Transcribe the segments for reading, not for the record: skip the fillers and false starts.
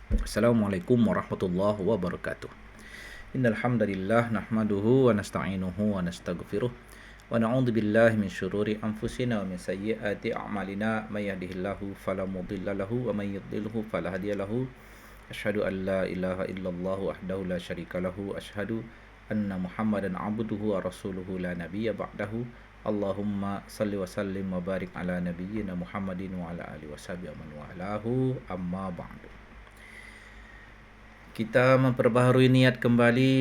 Assalamualaikum warahmatullahi wabarakatuh. Innal hamdalillah nahmaduhu wa nasta'inuhu wa nastaghfiruh wa na'udzu billahi min syururi anfusina wa min sayyiati a'malina may yahdihillahu fala mudilla lahu wa may yudlilhu fala hadiya lahu. Asyhadu an la ilaha illallah wahdahu la syarika lahu asyhadu anna Muhammadan abduhu wa rasuluhu la nabiyya ba'dahu. Allahumma salli wa sallim wa barik ala nabiyyina Muhammadin wa ala alihi washabihi wa man walahu amma ba'du. Kita memperbaharui niat kembali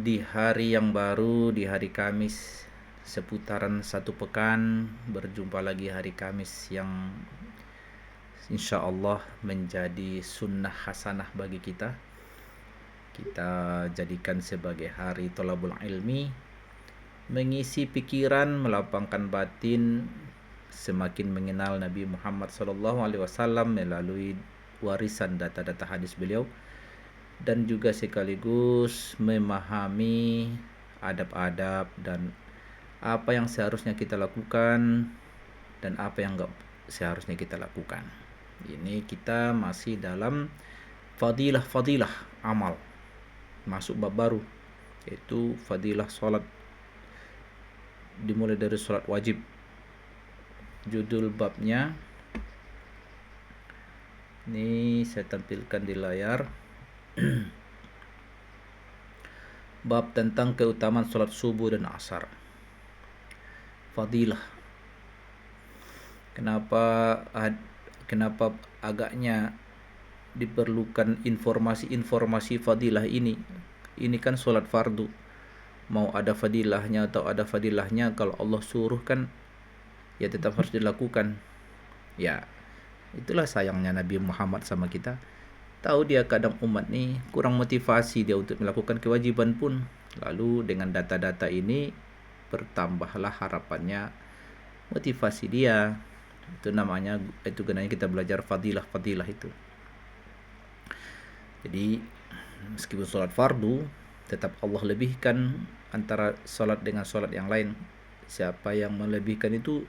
di hari yang baru, di hari Kamis, seputaran satu pekan. Berjumpa lagi hari Kamis yang insya Allah menjadi sunnah hasanah bagi kita. Kita jadikan sebagai hari tolabul ilmi, mengisi pikiran, melapangkan batin, semakin mengenal Nabi Muhammad SAW melalui warisan data-data hadis beliau, dan juga sekaligus memahami adab-adab dan apa yang seharusnya kita lakukan dan apa yang enggak seharusnya kita lakukan. Ini kita masih dalam fadilah-fadilah amal, masuk bab baru, yaitu fadilah sholat, dimulai dari sholat wajib. Judul babnya ini saya tampilkan di layar. Bab tentang keutamaan sholat subuh dan asar. Fadilah. Kenapa agaknya diperlukan informasi fadilah ini? Ini kan sholat fardu. Mau ada fadilahnya atau ada fadilahnya, kalau Allah suruh kan ya tetap harus dilakukan. Ya, itulah sayangnya Nabi Muhammad sama kita. Tahu dia kadang umat nih kurang motivasi dia untuk melakukan kewajiban pun. Lalu dengan data-data ini bertambahlah harapannya, motivasi dia. Itu gunanya kita belajar fadilah-fadilah itu. Jadi meskipun sholat fardu, tetap Allah lebihkan antara sholat dengan sholat yang lain. Siapa yang melebihkan itu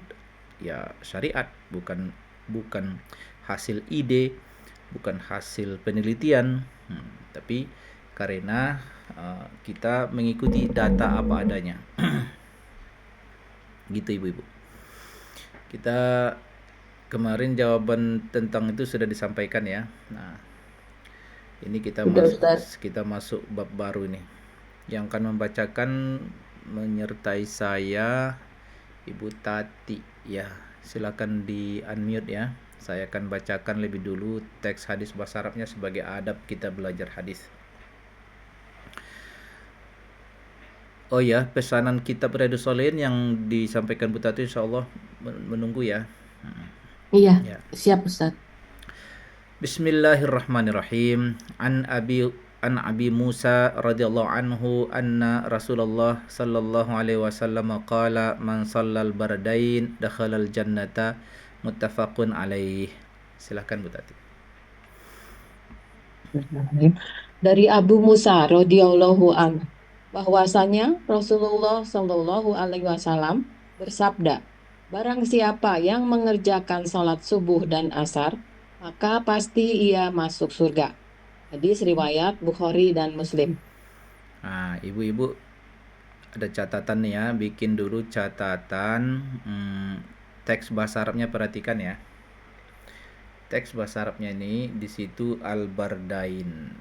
ya syariat, bukan hasil ide, bukan hasil penelitian, tapi karena kita mengikuti data apa adanya. Gitu ibu-ibu. Kita kemarin jawaban tentang itu sudah disampaikan ya. Nah, ini kita masuk bab baru nih. Yang akan membacakan menyertai saya Ibu Tati ya. Silakan di unmute ya. Saya akan bacakan lebih dulu teks hadis bahasa Arabnya sebagai adab kita belajar hadis. Oh ya, pesanan kitab Riyadhus Shalihin yang disampaikan Bu Tati insyaallah menunggu ya. Iya, Ya. siap Ustaz. Bismillahirrahmanirrahim. An Abi Musa radhiyallahu anhu anna Rasulullah sallallahu alaihi wasallam qala man shallal bardain dakhalal jannata, muttafaqun alaih. Silakan Bu Tati. Dari Abu Musa radhiyallahu anhu bahwasanya Rasulullah Shallallahu alaihi wasallam bersabda, barang siapa yang mengerjakan salat subuh dan asar, maka pasti ia masuk surga. Hadis riwayat Bukhari dan Muslim. Nah, ibu-ibu ada catatan nih ya, bikin dulu catatan. Teks bahasa Arabnya perhatikan ya. Teks bahasa Arabnya ini di situ al-bardain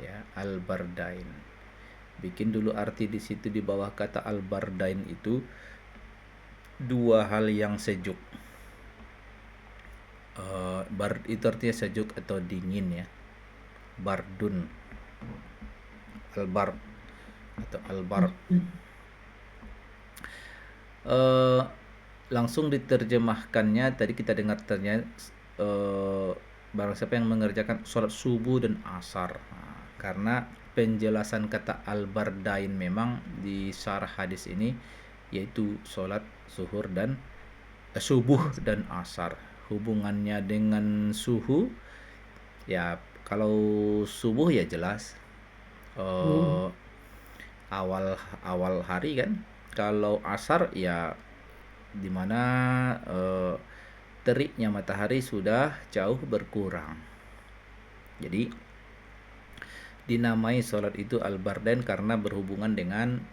ya, al-bardain. Bikin dulu arti di situ di bawah kata al-bardain itu dua hal yang sejuk. Itu artinya sejuk atau dingin ya. Bardun, al-bard atau al-bard. Langsung diterjemahkannya tadi kita dengar ternyata barang siapa yang mengerjakan sholat subuh dan asar. Nah, karena penjelasan kata al-bardain memang di syarah hadis ini yaitu sholat subuh dan asar. Hubungannya dengan suhu ya, kalau subuh ya jelas awal hari kan. Kalau asar ya dimana teriknya matahari sudah jauh berkurang. Jadi dinamai sholat itu al-bardain karena berhubungan dengan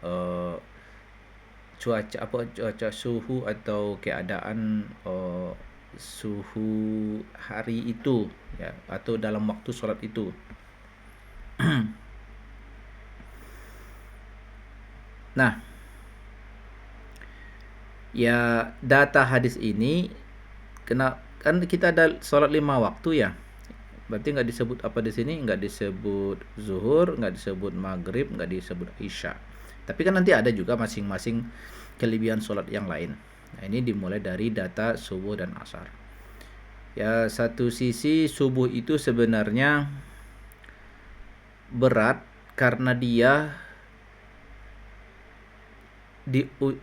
cuaca suhu atau keadaan suhu hari itu ya, atau dalam waktu sholat itu. Nah, ya data hadis ini kan kita ada sholat 5 waktu ya. Berarti nggak disebut apa di sini, nggak disebut zuhur, nggak disebut maghrib, nggak disebut isya. Tapi kan nanti ada juga masing-masing kelebihan sholat yang lain. Nah, ini dimulai dari data subuh dan asar. Ya, satu sisi subuh itu sebenarnya berat karena dia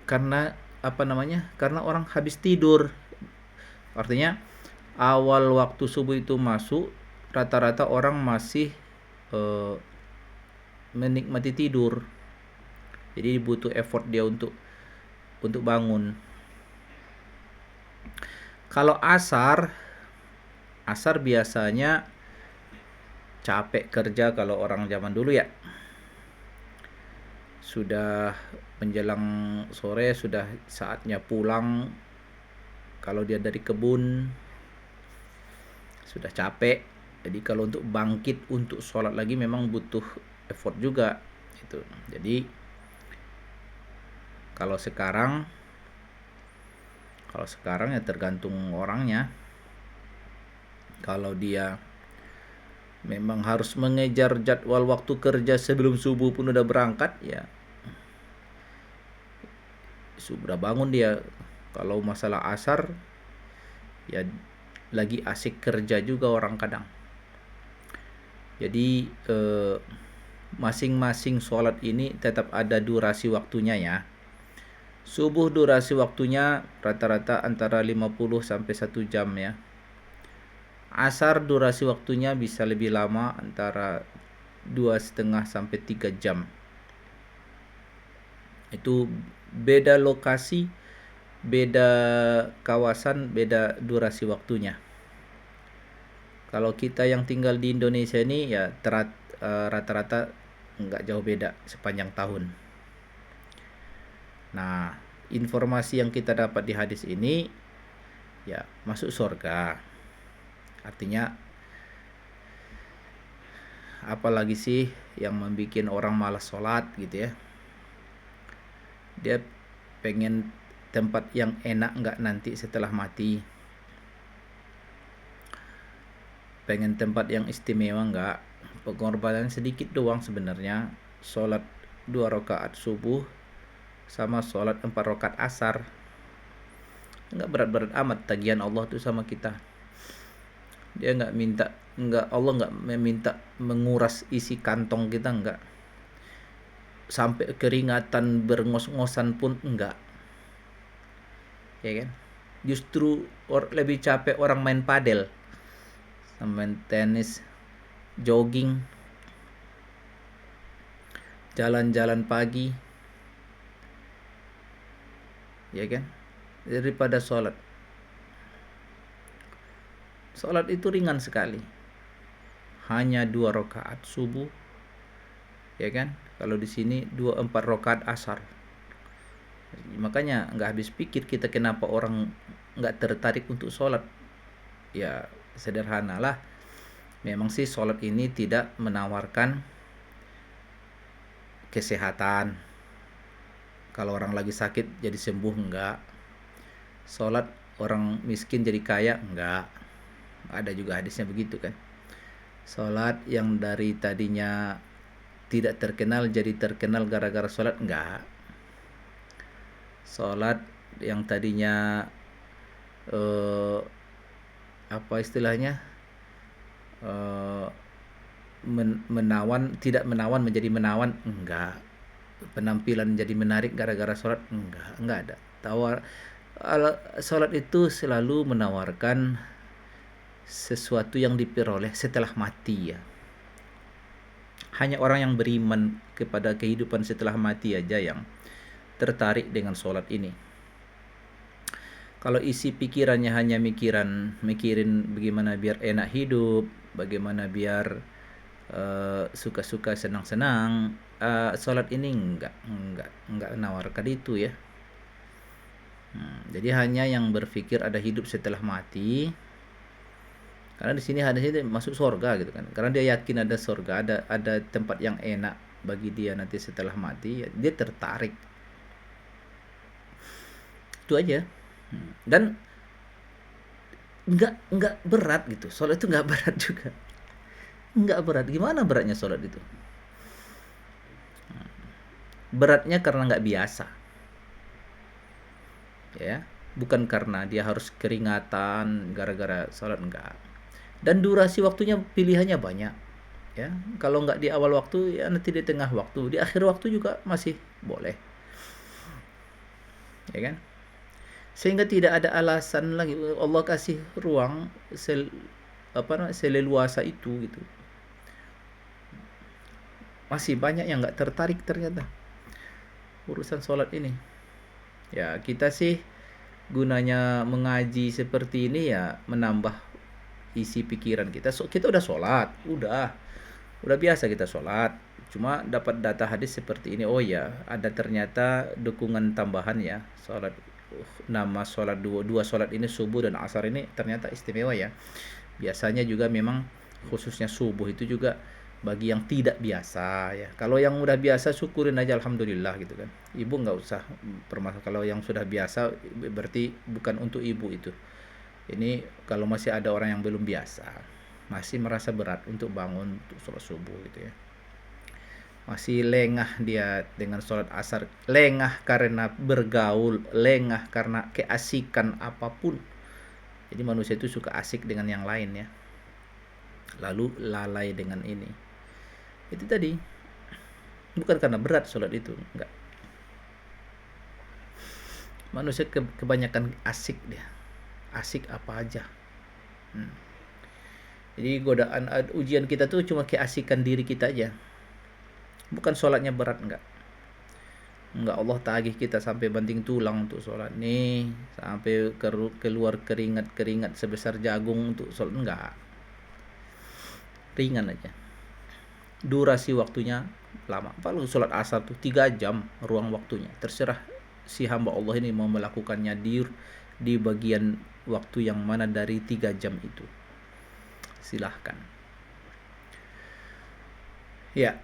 karena apa namanya? Karena orang habis tidur. Artinya awal waktu subuh itu masuk, rata-rata orang masih menikmati tidur. Jadi butuh effort dia untuk bangun. Kalau asar biasanya capek kerja kalau orang zaman dulu ya. Sudah menjelang sore, sudah saatnya pulang. Kalau dia dari kebun sudah capek. Jadi kalau untuk bangkit untuk sholat lagi memang butuh effort juga gitu. Jadi kalau sekarang ya tergantung orangnya. Kalau dia memang harus mengejar jadwal waktu kerja sebelum subuh pun udah berangkat, ya sudah bangun dia. Kalau masalah asar ya lagi asik kerja juga orang kadang. Jadi masing-masing sholat ini tetap ada durasi waktunya ya. Subuh durasi waktunya rata-rata antara 50 sampai 1 jam ya. Asar durasi waktunya bisa lebih lama, antara 2,5 sampai 3 jam. Itu beda lokasi, beda kawasan, beda durasi waktunya. Kalau kita yang tinggal di Indonesia ini ya rata-rata nggak jauh beda sepanjang tahun. Nah, informasi yang kita dapat di hadis ini ya masuk surga. Artinya apalagi sih yang membuat orang malas sholat gitu ya. Dia pengen tempat yang enak nggak nanti setelah mati. Pengen tempat yang istimewa nggak. Pengorbanan sedikit doang sebenarnya. Sholat 2 rakaat subuh sama sholat 4 rakaat asar. Nggak berat-berat amat tagihan Allah tuh sama kita. Dia Allah nggak meminta menguras isi kantong kita, nggak. Sampai keringatan berngos-ngosan pun enggak. Ya kan? Justru lebih capek orang main padel, main tenis, jogging, jalan-jalan pagi. Ya kan? Daripada sholat. Sholat itu ringan sekali. Hanya 2 rakaat subuh. Ya kan? Kalau di sini 4 rakaat asar. Makanya nggak habis pikir kita kenapa orang nggak tertarik untuk sholat. Ya sederhanalah. Memang sih sholat ini tidak menawarkan kesehatan. Kalau orang lagi sakit jadi sembuh, enggak. Sholat orang miskin jadi kaya, enggak. Ada juga hadisnya begitu kan. Sholat yang dari tadinya tidak terkenal jadi terkenal gara-gara sholat, enggak. Sholat yang tadinya apa istilahnya, tidak menawan menjadi menawan, enggak. Penampilan jadi menarik gara-gara sholat, enggak ada. Sholat itu selalu menawarkan sesuatu yang diperoleh setelah mati ya. Hanya orang yang beriman kepada kehidupan setelah mati aja yang tertarik dengan sholat ini. Kalau isi pikirannya hanya mikirin bagaimana biar enak hidup, bagaimana biar suka-suka senang-senang, sholat ini enggak menawarkan itu ya. Jadi hanya yang berpikir ada hidup setelah mati, karena di sini hadisnya masuk surga gitu kan, karena dia yakin ada surga, ada tempat yang enak bagi dia nanti setelah mati, ya, dia tertarik, itu aja. Dan nggak berat gitu, sholat itu nggak berat juga, nggak berat. Gimana beratnya sholat itu? Beratnya karena nggak biasa ya, bukan karena dia harus keringatan gara-gara sholat, enggak. Dan durasi waktunya pilihannya banyak ya, kalau nggak di awal waktu ya nanti di tengah waktu, di akhir waktu juga masih boleh ya kan. Sehingga tidak ada alasan lagi, Allah kasih ruang seleluasa itu gitu. Masih banyak yang nggak tertarik ternyata urusan sholat ini. Ya kita sih gunanya mengaji seperti ini ya menambah isi pikiran kita. Kita udah sholat, udah biasa kita sholat, cuma dapat data hadis seperti ini. Oh ya, ada ternyata dukungan tambahan ya, sholat nama sholat dua sholat ini, subuh dan asar ini ternyata istimewa ya. Biasanya juga memang khususnya subuh itu juga bagi yang tidak biasa ya. Kalau yang udah biasa syukurin aja, alhamdulillah gitu kan. Ibu nggak usah permasalahan. Kalau yang sudah biasa berarti bukan untuk ibu itu. Ini kalau masih ada orang yang belum biasa, masih merasa berat untuk bangun untuk sholat subuh gitu ya. Masih lengah dia dengan sholat asar, lengah karena bergaul, lengah karena keasikan apapun. Jadi manusia itu suka asik dengan yang lain ya, lalu lalai dengan ini. Itu tadi, bukan karena berat sholat itu, enggak. Manusia kebanyakan asik dia, asik apa aja. Jadi godaan ujian kita tuh cuma keasikan diri kita aja, bukan sholatnya berat, enggak. Allah tagih kita sampai banting tulang untuk sholat nih, sampai keluar keringat sebesar jagung untuk sholat, enggak. Ringan aja. Durasi waktunya lama. Kalau sholat asar tuh 3 jam ruang waktunya. Terserah si hamba Allah ini mau melakukannya di bagian waktu yang mana dari 3 jam itu. Silahkan. Ya.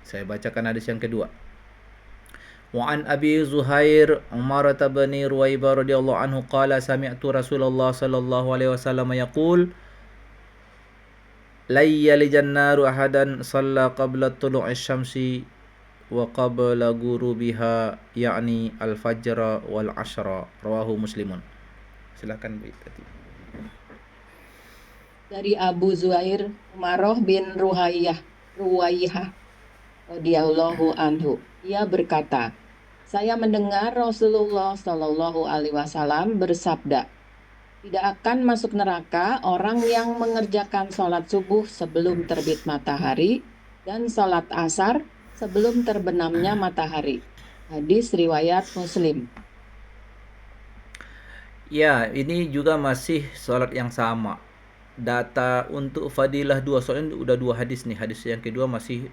Saya bacakan hadis yang kedua. Wa an Abi Zuhair Umar bin Ruwaibah radhiyallahu anhu qala sami'tu Rasulullah sallallahu alaihi wasallam yaqul la yalijan naru ahadan shalla qabla tulu'i syamsi wa qabla ghurubiha, yakni al-fajr wal ashra, rawahu Muslimun. Silakan Bu Tati. Dari Abu Zuhair Umaroh bin Ruwaiyah radhiyallahu anhu, ia berkata, saya mendengar Rasulullah Shallallahu alaihi wasallam bersabda, tidak akan masuk neraka orang yang mengerjakan sholat subuh sebelum terbit matahari dan sholat asar sebelum terbenamnya matahari. Hadis riwayat Muslim. Ya, ini juga masih sholat yang sama. Data untuk fadilah dua sholat ini udah 2 hadis nih. Hadis yang kedua masih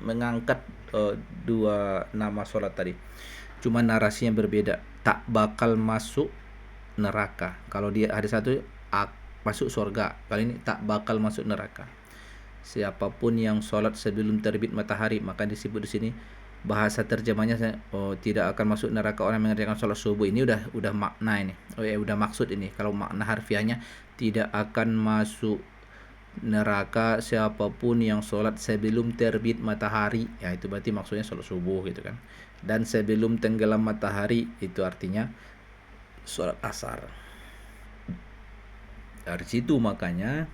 mengangkat 2 nama sholat tadi. Cuma narasinya berbeda. Tak bakal masuk neraka. Kalau dia hadis 1 masuk surga. Kali ini tak bakal masuk neraka. Siapapun yang sholat sebelum terbit matahari, maka disebut di sini bahasa terjemahnya tidak akan masuk neraka orang yang mengerjakan sholat subuh. Ini udah makna ini. Udah maksud ini. Kalau makna harfiahnya tidak akan masuk neraka siapapun yang sholat sebelum terbit matahari. Ya itu berarti maksudnya sholat subuh gitu kan. Dan sebelum tenggelam matahari itu artinya sholat asar. Dari situ makanya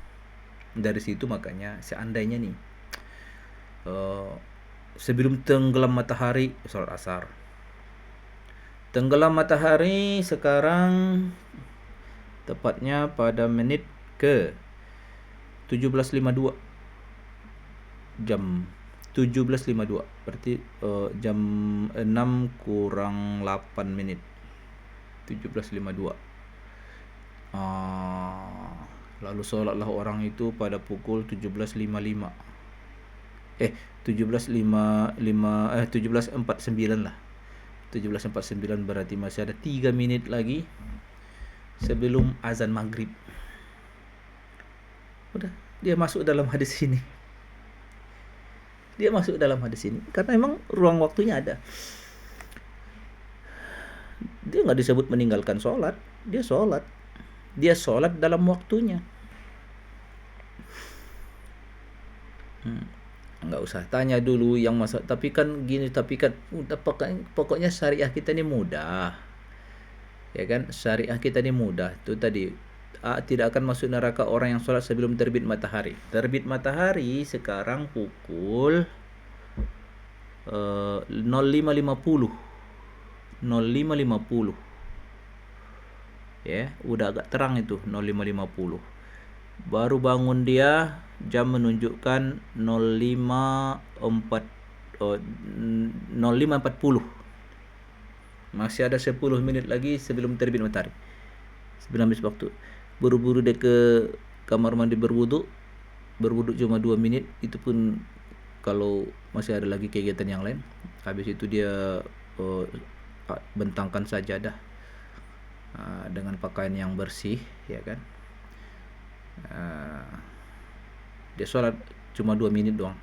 seandainya nih sebelum tenggelam matahari sholat asar. Tenggelam matahari sekarang tepatnya pada menit ke 17.52, jam 17.52, berarti jam 6 kurang 8 menit, 17.52. Lalu sholatlah orang itu pada pukul 17.55. 17.49 lah. 17.49 berarti masih ada 3 menit lagi sebelum azan maghrib. Udah, dia masuk dalam hadis ini. Dia masuk dalam hadis ini karena emang ruang waktunya ada. Dia nggak disebut meninggalkan sholat, dia sholat. Dia sholat dalam waktunya. Nggak usah tanya dulu yang masa, tapi kan gini, tapi kan udah pokoknya syariah kita ini mudah, ya kan? Syariah kita ini mudah. Itu tadi tidak akan masuk neraka orang yang sholat sebelum terbit matahari. Terbit matahari sekarang pukul 05.50. 05.50 ya, udah agak terang itu 05.50. Baru bangun dia jam menunjukkan 05.40. Masih ada 10 menit lagi sebelum terbit matahari, sebelum habis waktu. Buru-buru dia ke kamar mandi berwudu cuma 2 menit, itu pun kalau masih ada lagi kegiatan yang lain. Habis itu dia bentangkan sajadah dengan pakaian yang bersih, ya kan. Dia sholat cuma 2 menit doang.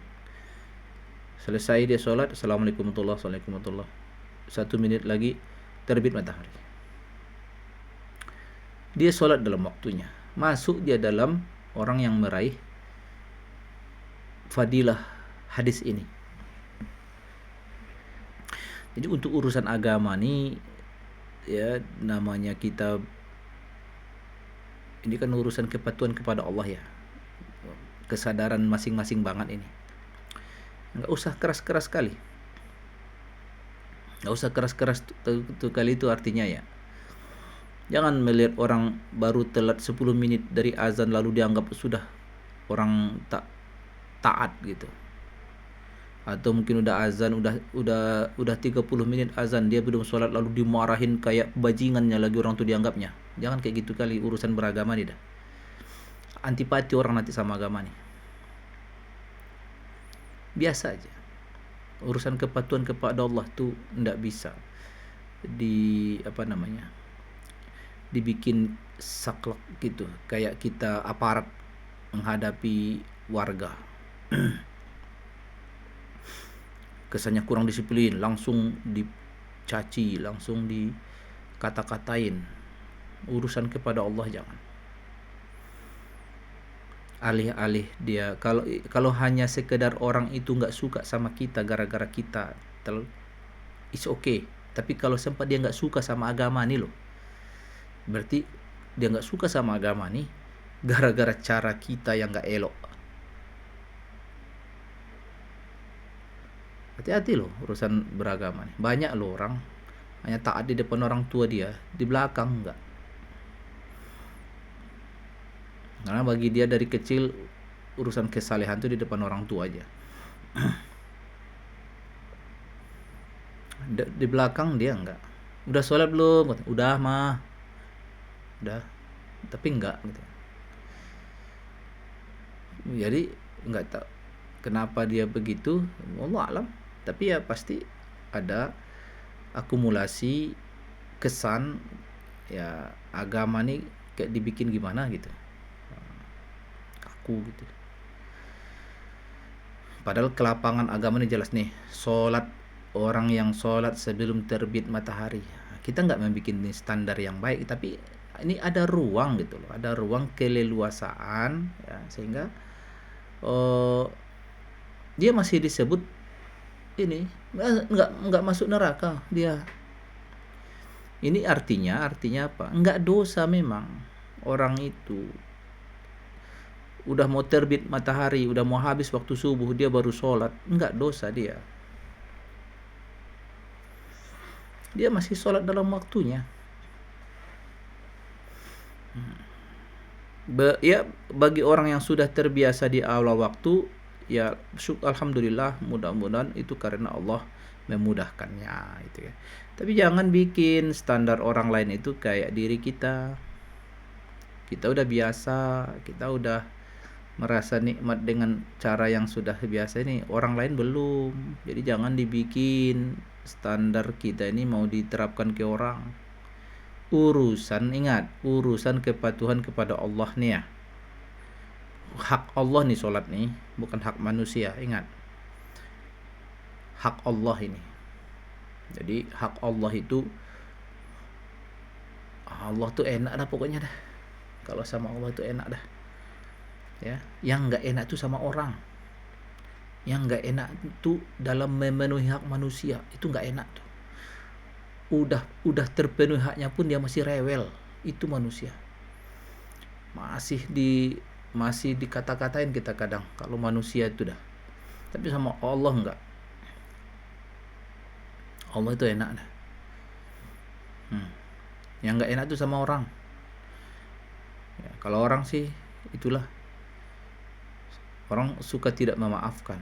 Selesai dia sholat, assalamualaikum warahmatullahi wabarakatuh. 1 menit lagi terbit matahari. Dia sholat dalam waktunya. Masuk dia dalam orang yang meraih fadilah hadis ini. Jadi untuk urusan agama nih, ya namanya kita ini kan urusan kepatuhan kepada Allah ya, kesadaran masing-masing banget ini. Nggak usah keras-keras kali, nggak usah keras-keras tuh kali itu artinya ya. Jangan melihat orang baru telat 10 menit dari azan lalu dianggap sudah orang tak taat gitu. Atau mungkin udah azan, udah 30 menit azan dia belum sholat lalu dimarahin kayak bajingannya lagi orang tuh dianggapnya. Jangan kayak gitu kali urusan beragama nih dah. Antipati orang nanti sama agama nih. Biasa aja. Urusan kepatuhan kepada Allah tuh ndak bisa dibikin saklek gitu, kayak kita aparat menghadapi warga. Kesannya kurang disiplin, langsung dicaci, langsung dikata-katain. Urusan kepada Allah jangan. Alih-alih dia, kalau hanya sekedar orang itu nggak suka sama kita gara-gara kita, it's okay. Tapi kalau sempat dia nggak suka sama agama nih loh, berarti dia nggak suka sama agama nih gara-gara cara kita yang nggak elok. Hati-hati loh urusan beragama nih. Banyak loh orang hanya taat di depan orang tua dia, di belakang enggak. Karena bagi dia dari kecil urusan kesalehan tuh di depan orang tua aja. Di belakang dia enggak. Udah sholat belum? Udah mah. Udah. Tapi enggak gitu. Jadi enggak tahu kenapa dia begitu, wallahu alam. Tapi ya pasti ada akumulasi kesan ya agama nih kayak dibikin gimana gitu, kaku gitu. Padahal kelapangan agama ini jelas nih, sholat, orang yang sholat sebelum terbit matahari. Kita nggak membuat standar yang baik, tapi ini ada ruang gitu loh, ada ruang keleluasaan ya, sehingga dia masih disebut ini nggak masuk neraka dia. Ini artinya apa? Nggak dosa memang orang itu. Udah mau terbit matahari, udah mau habis waktu subuh dia baru sholat, nggak dosa dia. Dia masih sholat dalam waktunya. Ya bagi orang yang sudah terbiasa di awal waktu, ya alhamdulillah, mudah-mudahan itu karena Allah memudahkannya itu ya. Tapi jangan bikin standar orang lain itu kayak diri kita. Kita udah biasa, kita udah merasa nikmat dengan cara yang sudah biasa ini, orang lain belum. Jadi jangan dibikin standar kita ini mau diterapkan ke orang. Ingat, urusan kepatuhan kepada Allah nih ya. Hak Allah nih sholat nih, bukan hak manusia, ingat. Hak Allah ini. Jadi hak Allah itu, Allah tuh enak dah pokoknya dah. Kalau sama Allah tuh enak dah. Ya, yang nggak enak tuh sama orang. Yang nggak enak tuh dalam memenuhi hak manusia, itu nggak enak tuh. Udah terpenuhi haknya pun dia masih rewel. Itu manusia. Masih dikata-katain kita kadang kalau manusia itu dah. Tapi sama Allah enggak. Allah itu enak dah. Yang enggak enak tuh sama orang. Ya, kalau orang sih itulah. Orang suka tidak memaafkan.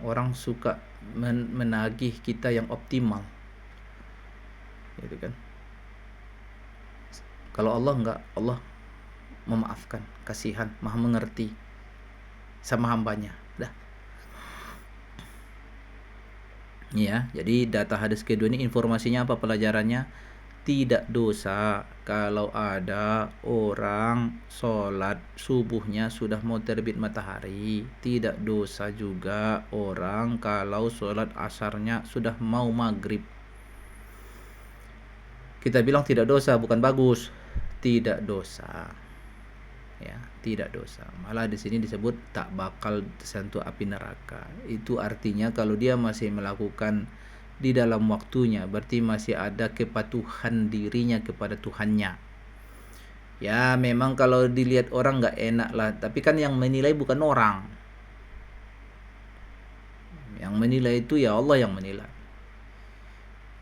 Orang suka menagih kita yang optimal. Gitu kan. Kalau Allah enggak, Allah memaafkan, kasihan, maha mengerti sama hambanya. Dah. Ya, jadi data hadis kedua ini informasinya apa pelajarannya? Tidak dosa kalau ada orang sholat subuhnya sudah mau terbit matahari. Tidak dosa juga orang kalau sholat asarnya sudah mau maghrib. Kita bilang tidak dosa, bukan bagus. Tidak dosa. Ya, tidak dosa. Malah di sini disebut tak bakal tersentuh api neraka. Itu artinya kalau dia masih melakukan di dalam waktunya, berarti masih ada kepatuhan dirinya kepada Tuhannya. Ya, memang kalau dilihat orang nggak enak lah, tapi kan yang menilai bukan orang. Yang menilai itu ya Allah yang menilai.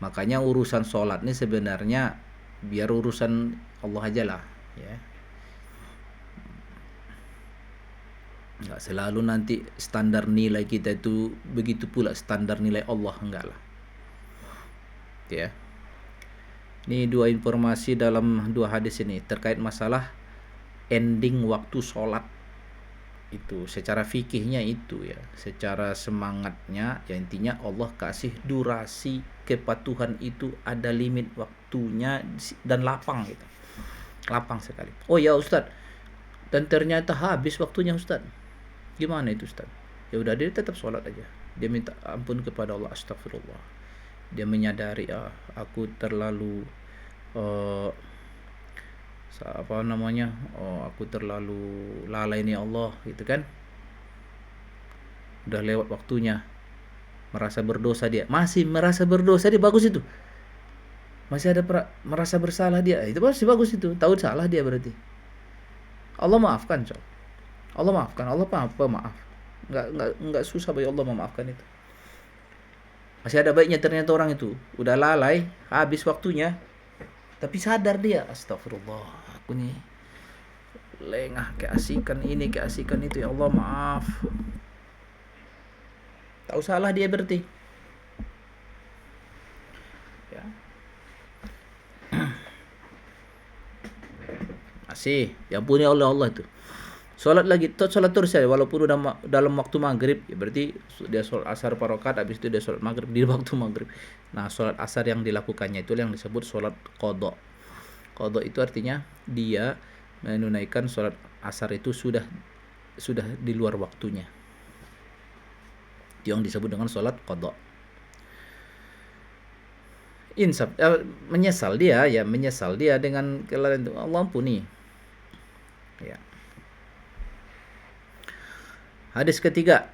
Makanya urusan sholat ini sebenarnya biar urusan Allah aja lah, ya. Nggak selalu nanti standar nilai kita itu begitu pula standar nilai Allah, enggak lah. Ya. Ini dua informasi dalam dua hadis ini terkait masalah ending waktu sholat. Itu secara fikihnya itu ya, secara semangatnya ya intinya Allah kasih durasi kepatuhan itu ada limit waktunya dan lapang gitu. Lapang sekali. Oh ya Ustadz, dan ternyata habis waktunya Ustadz. Gimana itu Ustaz? Ya udah dia tetap sholat aja. Dia minta ampun kepada Allah, astagfirullah. Dia menyadari aku terlalu aku terlalu lalai nih Allah gitu kan. Udah lewat waktunya. Merasa berdosa dia. Masih merasa berdosa dia, bagus itu. Masih ada merasa bersalah dia. Itu pasti bagus itu. Tahu salah dia berarti. Allah maafkan, coy. Allah maafkan, Allah pemaaf. Enggak susah bagi Allah memaafkan itu. Masih ada baiknya ternyata orang itu udah lalai, habis waktunya, tapi sadar dia, astagfirullah, aku nih lengah, keasikan ini, keasikan itu, ya Allah maaf. Tahu salah dia berarti. Ya. Masih, ya ampuni Allah itu. Sholat terus ya, walaupun udah dalam waktu maghrib, ya berarti dia sholat asar 4 rakaat, habis itu dia sholat maghrib di waktu maghrib. Nah, sholat asar yang dilakukannya itu yang disebut sholat qadha. Qadha itu artinya dia menunaikan sholat asar itu sudah di luar waktunya. Itu yang disebut dengan sholat qadha. Insaf, menyesal dia dengan kelalaian itu, Allah ampuni. Ya. Hadis ketiga.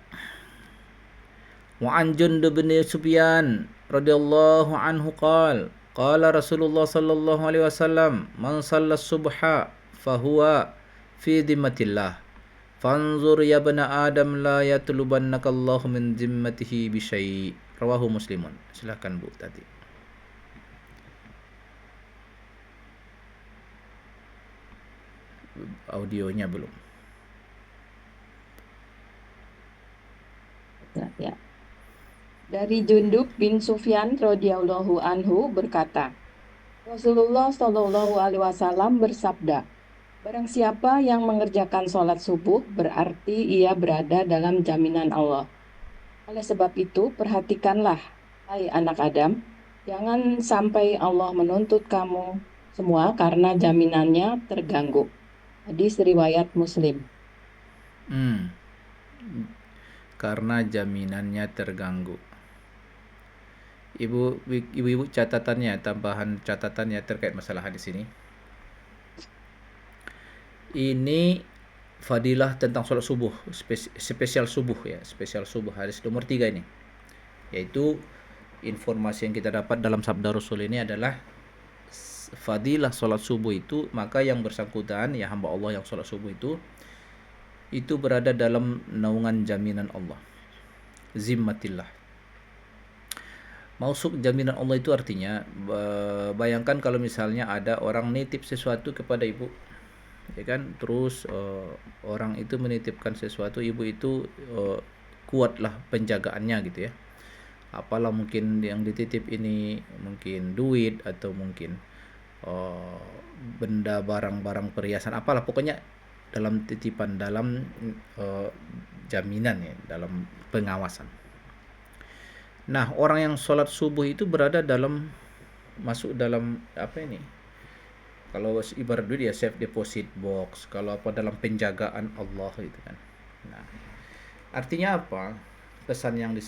Wa an Jundub bin Sufyan radhiyallahu anhu qala Rasulullah sallallahu alaihi wasallam man shalla subha fahuwa fi dhimmatillah fanzur ya bani adam la yatlubannaka Allah min dhimmatihi bi syai'. Rawahu Muslimun. Silakan Bu tadi. Audionya belum. Ya. Dari Jundub bin Sufyan radhiyallahu anhu berkata, Rasulullah Shallallahu alaihi wasallam bersabda, Barang siapa yang mengerjakan sholat subuh, berarti ia berada dalam jaminan Allah. Oleh sebab itu, perhatikanlah, hai anak Adam, jangan sampai Allah menuntut kamu semua karena jaminannya terganggu. Hadis riwayat Muslim. Hmm, karena jaminannya terganggu. Ibu-ibu catatannya, tambahan catatannya terkait masalah hadis ini. Ini fadilah tentang sholat subuh, spesial subuh ya, spesial subuh hadis nomor 3 ini. Yaitu informasi yang kita dapat dalam sabda Rasul ini adalah fadilah sholat subuh itu, maka yang bersangkutan ya hamba Allah yang sholat subuh itu berada dalam naungan jaminan Allah, zimmatillah. Maksud jaminan Allah itu artinya, bayangkan kalau misalnya ada orang nitip sesuatu kepada ibu, ya kan, terus orang itu menitipkan sesuatu, ibu itu kuatlah penjagaannya gitu ya. Apalah mungkin yang dititip ini, mungkin duit atau mungkin benda, barang-barang perhiasan, apalah pokoknya dalam titipan, dalam jaminan ya, dalam pengawasan. Nah, orang yang sholat subuh itu berada dalam, masuk dalam apa ini? Kalau ibarat duit ya safe deposit box, kalau apa dalam penjagaan Allah gitu kan. Nah, artinya apa? Pesan yang di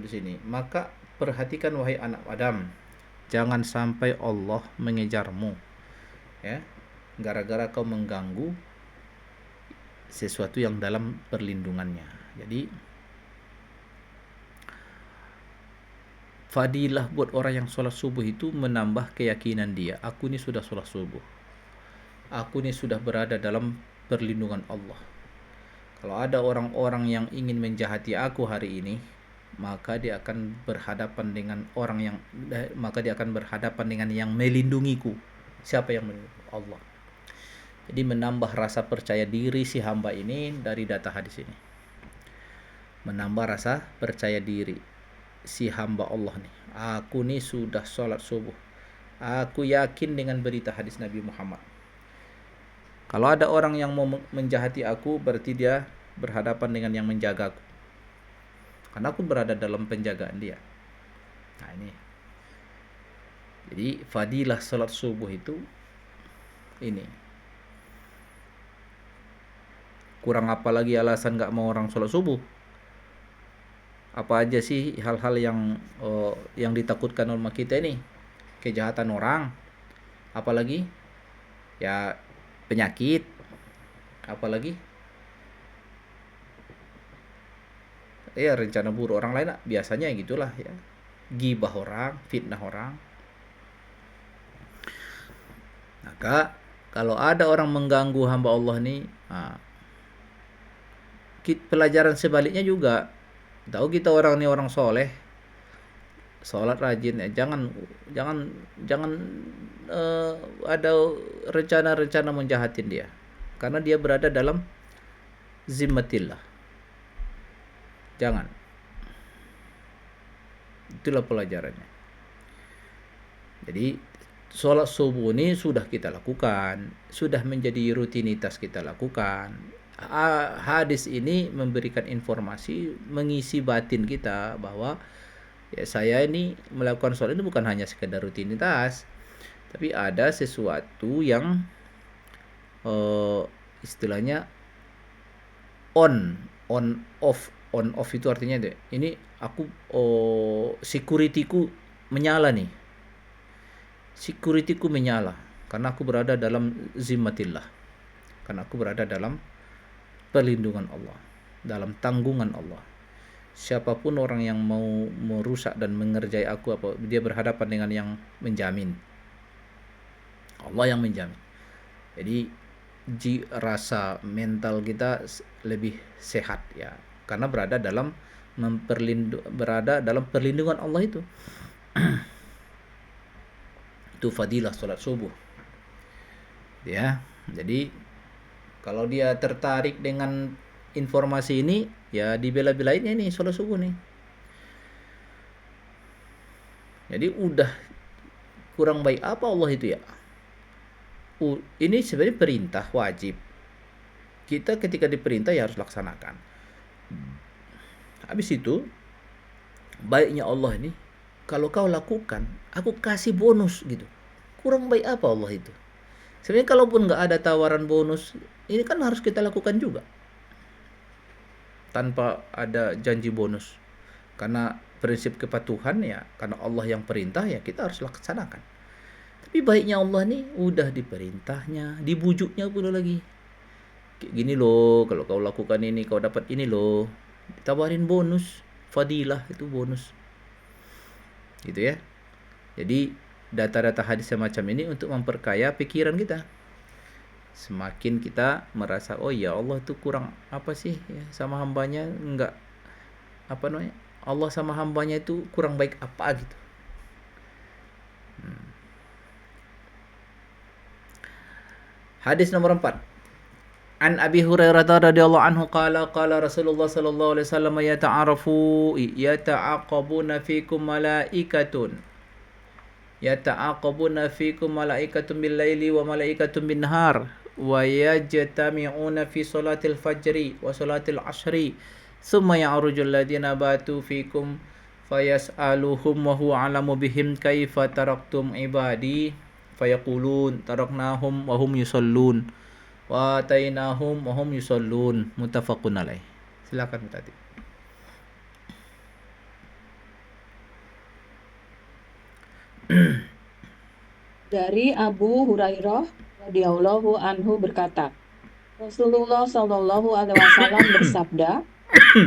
sini. Maka perhatikan wahai anak Adam, jangan sampai Allah mengejarmu ya, gara-gara kau mengganggu sesuatu yang dalam perlindungannya. Jadi fadilah buat orang yang sholat subuh itu menambah keyakinan dia, aku ini sudah sholat subuh, aku ini sudah berada dalam perlindungan Allah. Kalau ada orang-orang yang ingin menjahati aku hari ini, maka dia akan berhadapan dengan yang melindungiku. Siapa yang melindungi? Allah. Jadi menambah rasa percaya diri si hamba ini dari data hadis ini. Menambah rasa percaya diri si hamba Allah nih. Aku nih sudah sholat subuh. Aku yakin dengan berita hadis Nabi Muhammad. Kalau ada orang yang mau menjahati aku, berarti dia berhadapan dengan yang menjagaku. Karena aku berada dalam penjagaan dia. Nah ini. Jadi fadilah sholat subuh itu ini. Kurang apa lagi alasan gak mau orang sholat subuh? Apa aja sih hal-hal yang ditakutkan oleh kita ini? Kejahatan orang, apalagi ya penyakit, apalagi ya rencana buruk orang lain, biasanya gitulah ya, gibah orang, fitnah orang. Maka kalau ada orang mengganggu hamba Allah nih, pelajaran sebaliknya juga, tahu kita orang ini orang soleh, sholat rajin ya, jangan ada rencana-rencana menjahatin dia, karena dia berada dalam zimmatillah. Jangan. Itulah pelajarannya. Jadi sholat subuh ini sudah kita lakukan, sudah menjadi rutinitas kita lakukan. Hadis ini memberikan informasi, mengisi batin kita bahwa ya saya ini melakukan sholat ini bukan hanya sekedar rutinitas, tapi ada sesuatu yang istilahnya on off itu artinya deh, ini aku securityku menyala nih, securityku menyala karena aku berada dalam zimmatillah, karena aku berada dalam perlindungan Allah, dalam tanggungan Allah. Siapapun orang yang mau merusak dan mengerjai aku, dia berhadapan dengan yang menjamin, Allah yang menjamin. Jadi rasa mental kita lebih sehat ya, karena berada dalam perlindungan Allah itu. Itu fadilah sholat subuh ya. Jadi kalau dia tertarik dengan informasi ini, ya dibela-belainnya nih sholat subuh nih. Jadi udah kurang baik apa Allah itu ya? Ini sebenarnya perintah wajib. Kita ketika diperintah ya harus laksanakan. Habis itu, baiknya Allah ini, kalau kau lakukan, aku kasih bonus gitu. Kurang baik apa Allah itu? Sebenarnya kalaupun nggak ada tawaran bonus, ini kan harus kita lakukan juga. Tanpa ada janji bonus. Karena prinsip kepatuhan ya, karena Allah yang perintah ya kita harus laksanakan. Tapi baiknya Allah nih, udah diperintahnya, dibujuknya pula lagi. Kayak gini loh, kalau kau lakukan ini, kau dapat ini loh. Ditawarin bonus, fadilah itu bonus. Gitu ya. Jadi data-data hadis semacam ini untuk memperkaya pikiran kita. Semakin kita merasa, oh ya Allah tuh kurang apa sih ya, sama hambanya, enggak apa namanya, Allah sama hambanya itu kurang baik apa gitu. Hadis nomor 4. An Abi Hurairah radhiyallahu anhu qala qala Rasulullah sallallahu alaihi wasallam yata'aqabuna fikum malaikatun bil laili wa malaikatun bin nahar wa yajtami'una fi salatil fajri wa salatil asri thumma ya'rujul ladina batu fikum fayas'aluhum wa huwa alamu bihim kaifa taraktum ibadi fayaqulun taraknahum wa hum yusallun wa atainahum wa hum yusallun, muttafaqun alaih. Silakan tadi. Dari Abu Hurairah radhiyallahu anhu berkata, Rasulullah Shallallahu alaihi wasallam bersabda,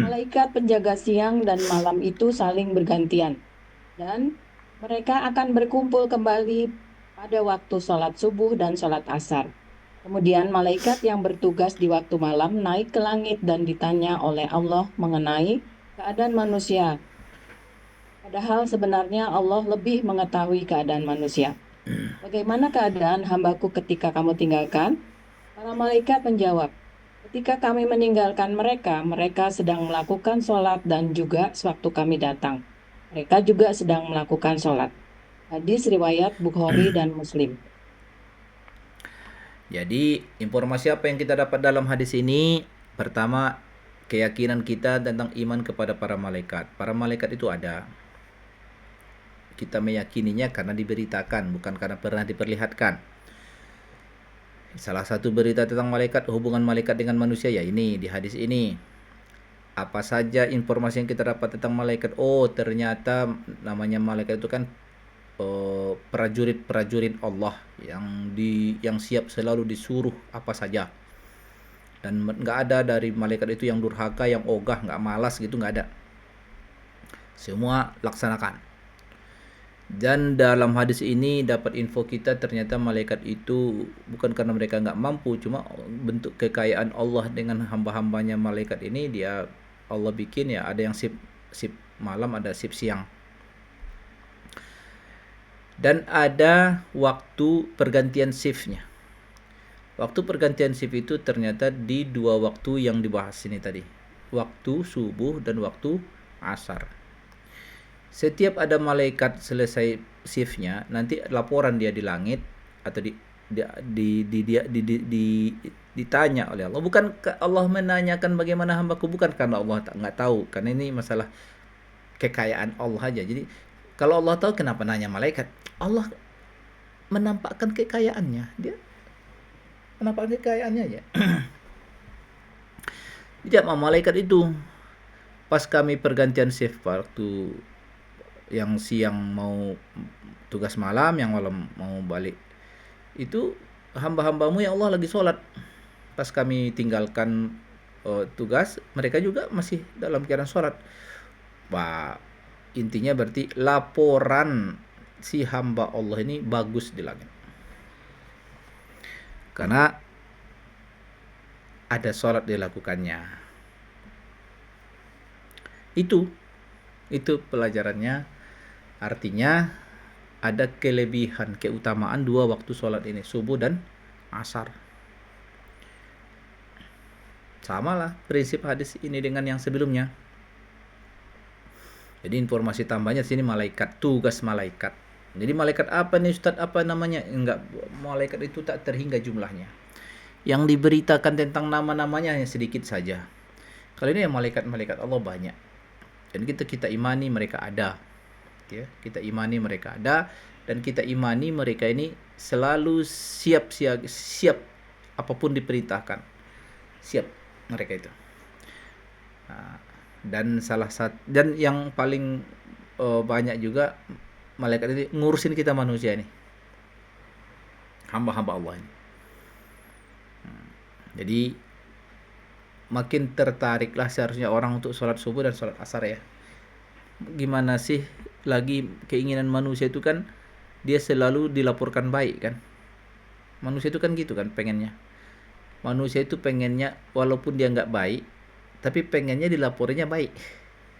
malaikat penjaga siang dan malam itu saling bergantian, dan mereka akan berkumpul kembali pada waktu sholat subuh dan sholat asar. Kemudian malaikat yang bertugas di waktu malam naik ke langit dan ditanya oleh Allah mengenai keadaan manusia. Padahal sebenarnya Allah lebih mengetahui keadaan manusia. Bagaimana keadaan hambaku ketika kamu tinggalkan? Para malaikat menjawab, ketika kami meninggalkan mereka, mereka sedang melakukan sholat dan juga sewaktu kami datang. Mereka juga sedang melakukan sholat. Hadis riwayat Bukhari dan Muslim. Jadi informasi apa yang kita dapat dalam hadis ini? Pertama, keyakinan kita tentang iman kepada para malaikat. Para malaikat itu ada. Kita meyakininya karena diberitakan, bukan karena pernah diperlihatkan. Salah satu berita tentang malaikat, hubungan malaikat dengan manusia ya ini di hadis ini. Apa saja informasi yang kita dapat tentang malaikat? Oh, ternyata namanya malaikat itu kan prajurit-prajurit Allah yang siap selalu disuruh apa saja. Dan nggak ada dari malaikat itu yang durhaka, yang ogah, nggak malas gitu, nggak ada. Semua laksanakan. Dan dalam hadis ini dapat info kita ternyata malaikat itu bukan karena mereka nggak mampu, cuma bentuk kekayaan Allah dengan hamba-hambanya malaikat ini, dia Allah bikin ya ada yang sip malam, ada sip siang. Dan ada waktu pergantian shiftnya. Waktu pergantian shift itu ternyata di dua waktu yang dibahas ini tadi. Waktu subuh dan waktu asar. Setiap ada malaikat selesai shiftnya, nanti laporan dia di langit atau ditanya oleh Allah. Bukan Allah menanyakan bagaimana hambaku, bukan karena Allah nggak tahu, karena ini masalah kekayaan Allah aja. Jadi kalau Allah tahu kenapa nanya malaikat? Allah menampakkan kekayaannya, dia menampakkan kekayaannya aja. Tidak, malaikat itu pas kami pergantian shift, waktu yang siang mau tugas malam, yang malam mau balik, itu hamba-hambamu ya Allah lagi sholat. Pas kami tinggalkan tugas, mereka juga masih dalam keadaan sholat. Wah, intinya berarti laporan si hamba Allah ini bagus di langit, karena ada sholat dilakukannya. Itu pelajarannya. Artinya ada kelebihan, keutamaan dua waktu sholat ini, subuh dan asar. Samalah prinsip hadis ini dengan yang sebelumnya. Jadi informasi tambahnya sini malaikat, tugas malaikat Jadi malaikat apa nih Ustadz, apa namanya? Enggak, malaikat itu tak terhingga jumlahnya. Yang diberitakan tentang nama-namanya hanya sedikit saja. Kalau ini ya malaikat-malaikat Allah banyak. Dan kita imani mereka ada. Ya, kita imani mereka ada, dan kita imani mereka ini selalu siap apapun diperintahkan. Siap mereka itu. Nah, dan yang paling banyak juga malaikat ini ngurusin kita manusia ini, hamba-hamba Allah ini. Jadi makin tertariklah seharusnya orang untuk sholat subuh dan sholat asar ya. Gimana sih lagi keinginan manusia itu kan dia selalu dilaporkan baik kan. Manusia itu kan gitu kan pengennya. Manusia itu pengennya walaupun dia nggak baik, tapi pengennya dilaporinya baik.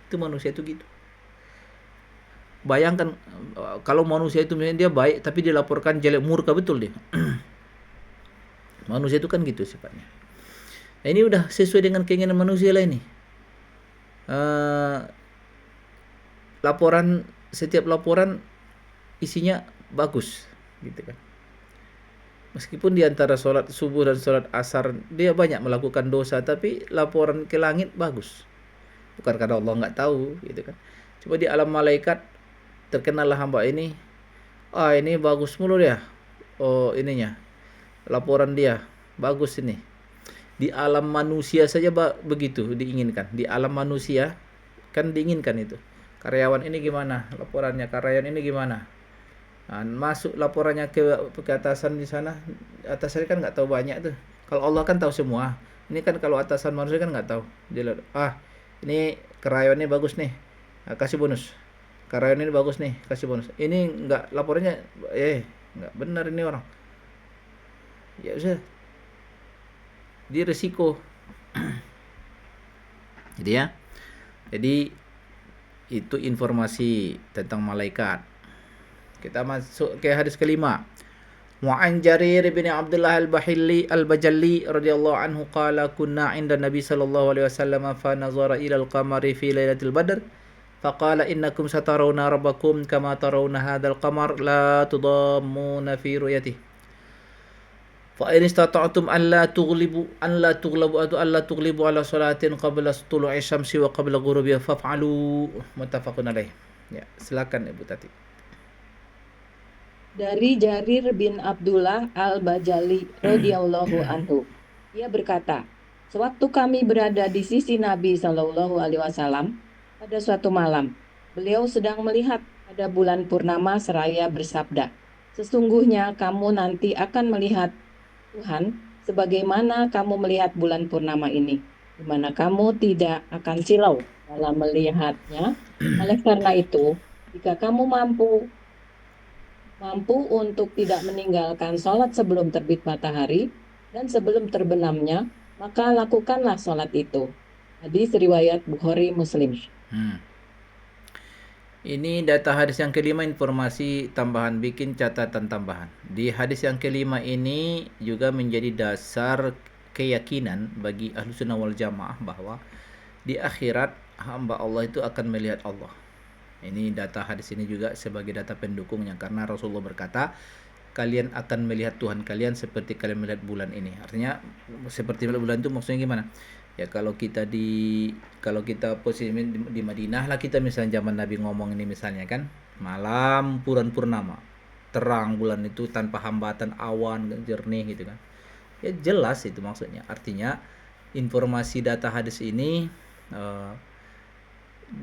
Itu manusia itu gitu. Bayangkan kalau manusia itu misalnya dia baik tapi dilaporkan jelek, murka betul dia. Manusia itu kan gitu sifatnya. Nah, ini udah sesuai dengan keinginan manusia lah ini. Setiap laporan isinya bagus gitu kan. Meskipun di antara sholat subuh dan sholat asar dia banyak melakukan dosa, tapi laporan ke langit bagus. Bukan karena Allah nggak tahu gitu kan. Coba di alam malaikat terkenallah hamba ini, ini bagus mulu ya, ininya laporan dia bagus ini. Di alam manusia saja begitu diinginkan. Di alam manusia kan diinginkan itu. Karyawan ini gimana laporannya, karyawan ini gimana. Nah, masuk laporannya ke atasan di sana, atasan kan nggak tahu banyak tuh. Kalau Allah kan tahu semua. Ini kan kalau atasan manusia kan nggak tahu. Dia ini karyawan ini bagus nih, kasih bonus. Karyawan ini bagus nih, kasih bonus. Ini nggak laporannya, nggak benar ini orang. Ya usah, dia resiko. Jadi itu informasi tentang malaikat. Kita masuk ke hadis kelima. Mu'an Jarir bin Abdullah al-Bajalli radhiyallahu anhu qala kunna 'inda Nabi sallallahu alaihi wasallam fa nazara ila al-qamari fi lailatul badr faqala innakum satarawna rabbakum kama tarawna hadzal qamar la tudammuna fi ru'yatihi fa in istata'tum an la tughlibu ala salatin qabla tulu'i syamsi wa qabla ghurubiha faf'alu, muttafaqun alaih. Ya, silakan Ibu Tati. Dari Jarir bin Abdullah al-Bajali radhiyallahu anhu. Ia berkata, sewaktu kami berada di sisi Nabi Shallallahu alaihi wasallam pada suatu malam, beliau sedang melihat pada bulan purnama seraya bersabda, sesungguhnya kamu nanti akan melihat Tuhan sebagaimana kamu melihat bulan purnama ini, di mana kamu tidak akan silau dalam melihatnya. Oleh karena itu, jika kamu mampu untuk tidak meninggalkan sholat sebelum terbit matahari dan sebelum terbenamnya, maka lakukanlah sholat itu. Hadis riwayat Bukhari Muslim. Ini data hadis yang kelima, informasi tambahan, bikin catatan tambahan. Di hadis yang kelima ini juga menjadi dasar keyakinan bagi Ahlussunnah wal Jamaah bahwa di akhirat hamba Allah itu akan melihat Allah. Ini data hadis ini juga sebagai data pendukungnya, karena Rasulullah berkata, kalian akan melihat Tuhan kalian seperti kalian melihat bulan ini. Artinya seperti melihat bulan itu maksudnya gimana? Ya kalau kita posisi di Madinah lah, kita misalnya zaman Nabi ngomong ini misalnya kan, malam bulan purnama, terang bulan itu tanpa hambatan, awan jernih gitu kan. Ya jelas itu maksudnya. Artinya informasi data hadis ini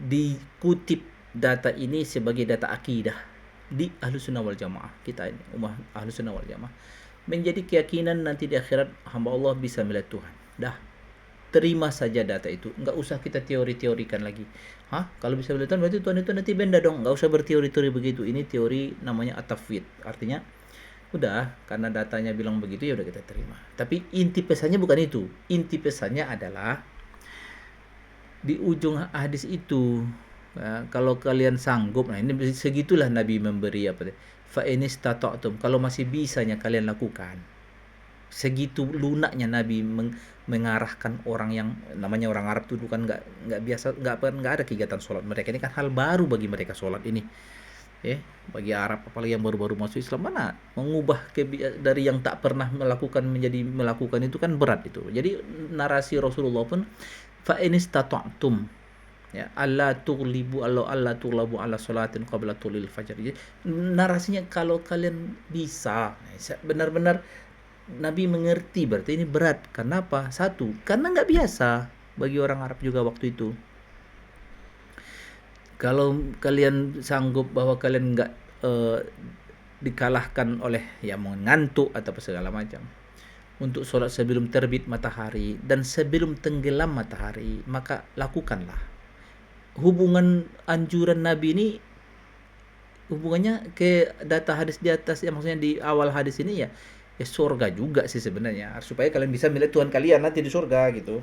dikutip data ini sebagai data akidah di Ahlussunnah wal Jamaah. Kita ini umat Ahlussunnah wal Jamaah menjadi keyakinan nanti di akhirat hamba Allah bisa melihat Tuhan. Dah, terima saja data itu, nggak usah kita teori-teorikan lagi. Kalau bisa melihat Tuhan berarti Tuhan itu nanti benda dong. Nggak usah berteori-teori begitu. Ini teori namanya at-tafwid. Artinya udah, karena datanya bilang begitu ya udah kita terima. Tapi inti pesannya bukan itu. Inti pesannya adalah di ujung hadis itu, kalau kalian sanggup, nah ini segitulah Nabi memberi fa inistata'tum, kalau masih bisanya kalian lakukan. Segitu lunaknya Nabi mengarahkan orang yang namanya orang Arab itu kan nggak biasa, nggak ada kegiatan sholat mereka. Ini kan hal baru bagi mereka sholat ini. Bagi Arab apalagi yang baru-baru masuk Islam, mana mengubah dari yang tak pernah melakukan menjadi melakukan, itu kan berat itu. Jadi narasi Rasulullah pun fa in istata'tum, ya, alla tughlibu alla tughlabu ala salatin qabla tulil fajar. Jadi narasinya kalau kalian bisa, benar-benar Nabi mengerti berarti ini berat. Kenapa? Satu, karena nggak biasa bagi orang Arab juga waktu itu. Kalau kalian sanggup bahwa kalian nggak dikalahkan oleh yang mengantuk atau segala macam, untuk sholat sebelum terbit matahari dan sebelum tenggelam matahari, maka lakukanlah. Hubungan anjuran Nabi ini hubungannya ke data hadis di atas, ya maksudnya di awal hadis ini ya surga juga sih sebenarnya, supaya kalian bisa melihat Tuhan kalian nanti di surga gitu.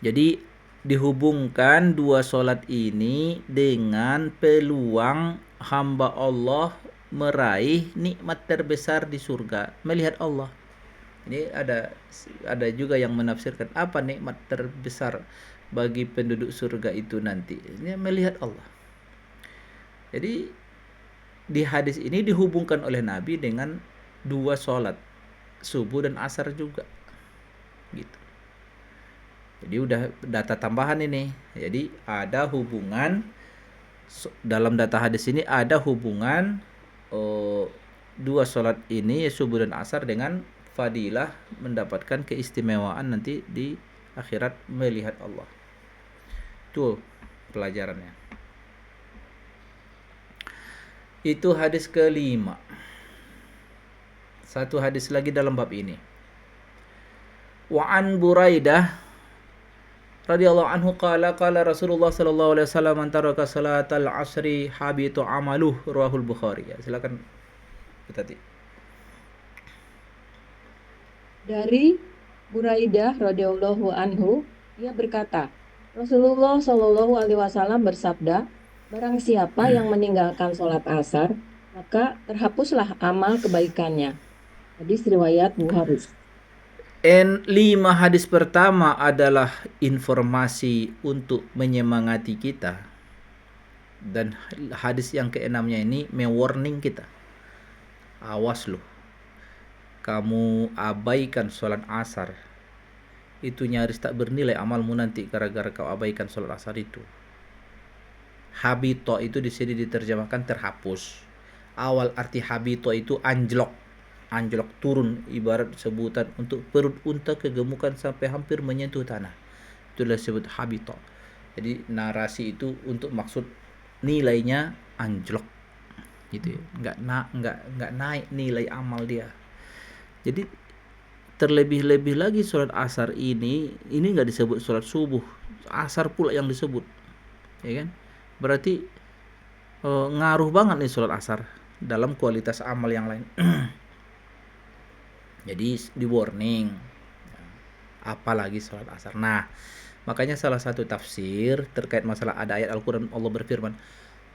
Jadi dihubungkan dua sholat ini dengan peluang hamba Allah meraih nikmat terbesar di surga, melihat Allah. Ini ada juga yang menafsirkan apa nikmat terbesar bagi penduduk surga itu nanti. Ini melihat Allah. Jadi di hadis ini dihubungkan oleh Nabi dengan dua sholat, subuh dan asar juga gitu. Jadi udah data tambahan ini. Jadi ada hubungan dalam data hadis ini, ada hubungan dua sholat ini, subuh dan asar, dengan fadilah mendapatkan keistimewaan nanti di akhirat melihat Allah. Itu pelajarannya. Itu hadis kelima. Satu hadis lagi dalam bab ini. Wa an Buraidah radhiyallahu anhu qala Rasulullah sallallahu alaihi wasallam man taraka salatal asri habitu amaluh, rawahul Bukhari. Ya, silakan Tati. Dari Buraidah radhiyallahu anhu, ia berkata, Rasulullah Shallallahu alaihi wasallam bersabda, barang siapa yang meninggalkan sholat asar, maka terhapuslah amal kebaikannya. Hadis riwayat Bukhari. 5 hadis pertama adalah informasi untuk menyemangati kita, dan hadis yang keenamnya ini me-warning kita. Awas loh, kamu abaikan sholat asar, itu nyaris tak bernilai amalmu nanti gara-gara kau abaikan sholat asar itu. Habito itu di sini diterjemahkan terhapus. Awal arti habito itu anjlok turun, ibarat sebutan untuk perut unta kegemukan sampai hampir menyentuh tanah, itulah disebut habito. Jadi narasi itu untuk maksud nilainya anjlok gitu ya, nggak naik nilai amal dia. Jadi terlebih-lebih lagi sholat asar ini nggak disebut sholat subuh, asar pula yang disebut, ya kan? Berarti ngaruh banget nih sholat asar dalam kualitas amal yang lain. Jadi di warning, apalagi sholat asar. Nah, makanya salah satu tafsir terkait masalah ada ayat Al-Quran, Allah berfirman,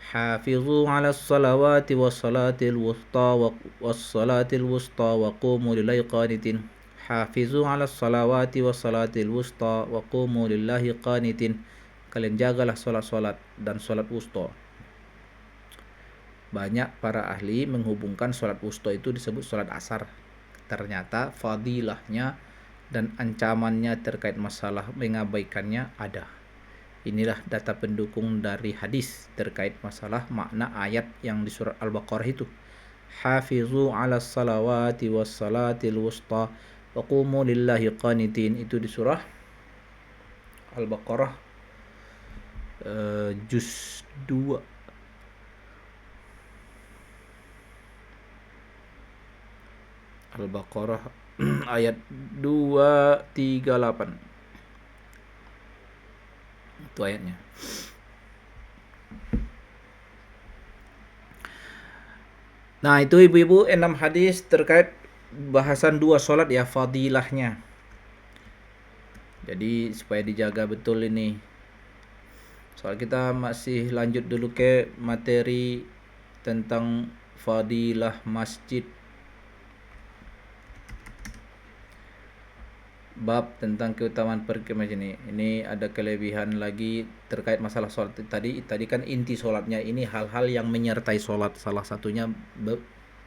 hafizu ala salawati wassalatil wusta wassalatil wusta wa qumu lillahi qanitin. Hafizu ala salawati wassalatil wusta wa qumu lillahi qanitin. Kalian jagalah sholat-sholat dan sholat wusta. Banyak para ahli menghubungkan sholat wusta itu disebut sholat asar. Ternyata fadilahnya dan ancamannya terkait masalah mengabaikannya ada. Inilah data pendukung dari hadis terkait masalah makna ayat yang di surat Al-Baqarah itu. Hafizu ala salawati was salatil wusta wa qumu lillahi qanitin, itu di surah Al-Baqarah juz 2 Al-Baqarah ayat 238. Itu ayatnya. Nah, itu ibu-ibu 6 hadis terkait bahasan dua sholat ya, fadilahnya. Jadi supaya dijaga betul ini. Soal kita masih lanjut dulu ke materi tentang fadilah masjid. bab tentang keutamaan pergi ke masjid ini. Ini ada kelebihan lagi terkait masalah sholat tadi. Tadi kan inti sholatnya ini hal-hal yang menyertai sholat. Salah satunya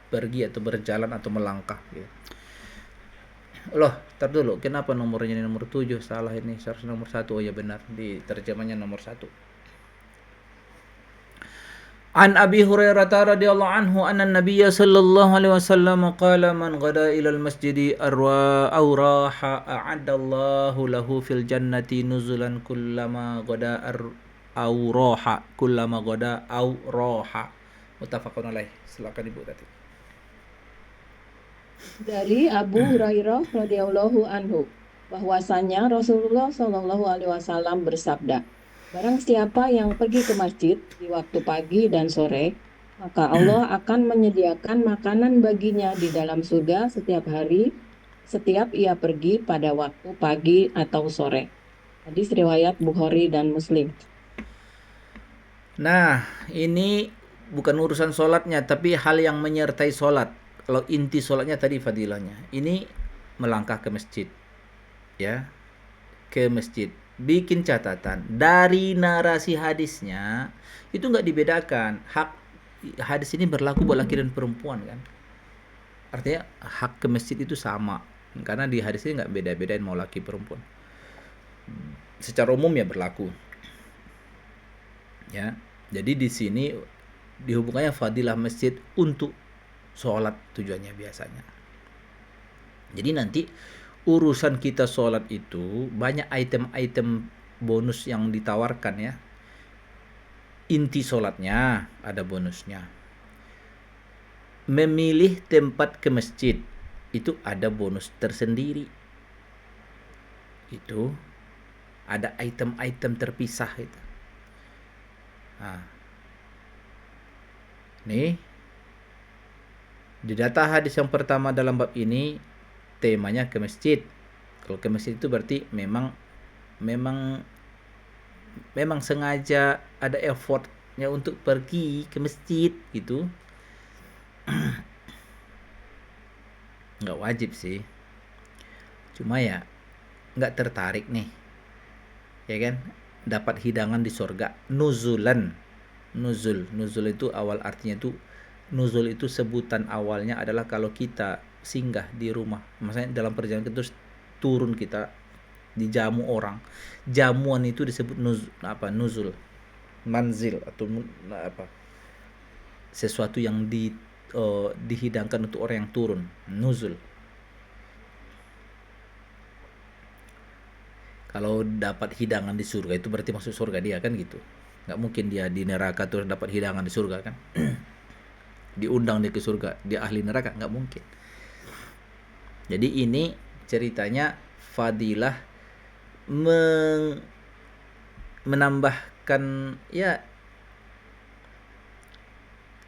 pergi atau berjalan atau melangkah. Gitu. Loh, tar dulu. Kenapa nomornya ini nomor 7? Salah ini. Seharusnya nomor 1. Oh ya benar. Di terjemahnya nomor 1. An Abi Hurairah radhiyallahu anhu anna Nabiy sallallahu alaihi wasallam qala man ghada ila al-masjid aw raha a'adallahu lahu fil jannati nuzulan kullama ghada aw raha kullama ghada aw raha. Muttafaqun alaih. Silakan Ibu tadi. Dari Abu Hurairah radhiyallahu anhu bahwasanya Rasulullah Shallallahu alaihi wasallam bersabda, barang siapa yang pergi ke masjid di waktu pagi dan sore, maka Allah akan menyediakan makanan baginya di dalam surga setiap hari, setiap ia pergi pada waktu pagi atau sore. Hadis riwayat Bukhari dan Muslim. Nah, ini bukan urusan sholatnya, tapi hal yang menyertai sholat. Kalau inti sholatnya tadi fadilahnya. Ini melangkah ke masjid. Ya, ke masjid. Bikin catatan. Dari narasi hadisnya, itu nggak dibedakan. Hak hadis ini berlaku buat laki dan perempuan kan. Artinya hak ke masjid itu sama. Karena di hadis ini nggak beda-bedain mau laki perempuan. Secara umum ya berlaku. Ya, jadi di sini dihubungkannya fadilah masjid untuk sholat tujuannya biasanya. Jadi nanti urusan kita sholat itu banyak item-item bonus yang ditawarkan ya. Inti sholatnya ada bonusnya. Memilih tempat ke masjid itu ada bonus tersendiri. Itu ada item-item terpisah itu. Nah, nih di data hadis yang pertama dalam bab ini temanya ke masjid. Kalau ke masjid itu berarti memang sengaja ada effortnya untuk pergi ke masjid gitu. Nggak wajib sih. Cuma ya nggak tertarik nih. Ya kan? Dapat hidangan di surga. Nuzulan. Nuzul itu awal artinya itu nuzul itu sebutan awalnya adalah kalau kita singgah di rumah. Maksudnya dalam perjalanan itu turun kita dijamu orang. Jamuan itu disebut nuzul. Manzil atau apa? Sesuatu yang dihidangkan untuk orang yang turun. Nuzul. Kalau dapat hidangan di surga itu berarti masuk surga dia kan gitu. Nggak mungkin dia di neraka terus dapat hidangan di surga kan. Diundang dia ke surga, dia ahli neraka, nggak mungkin. Jadi ini ceritanya fadilah menambahkan ya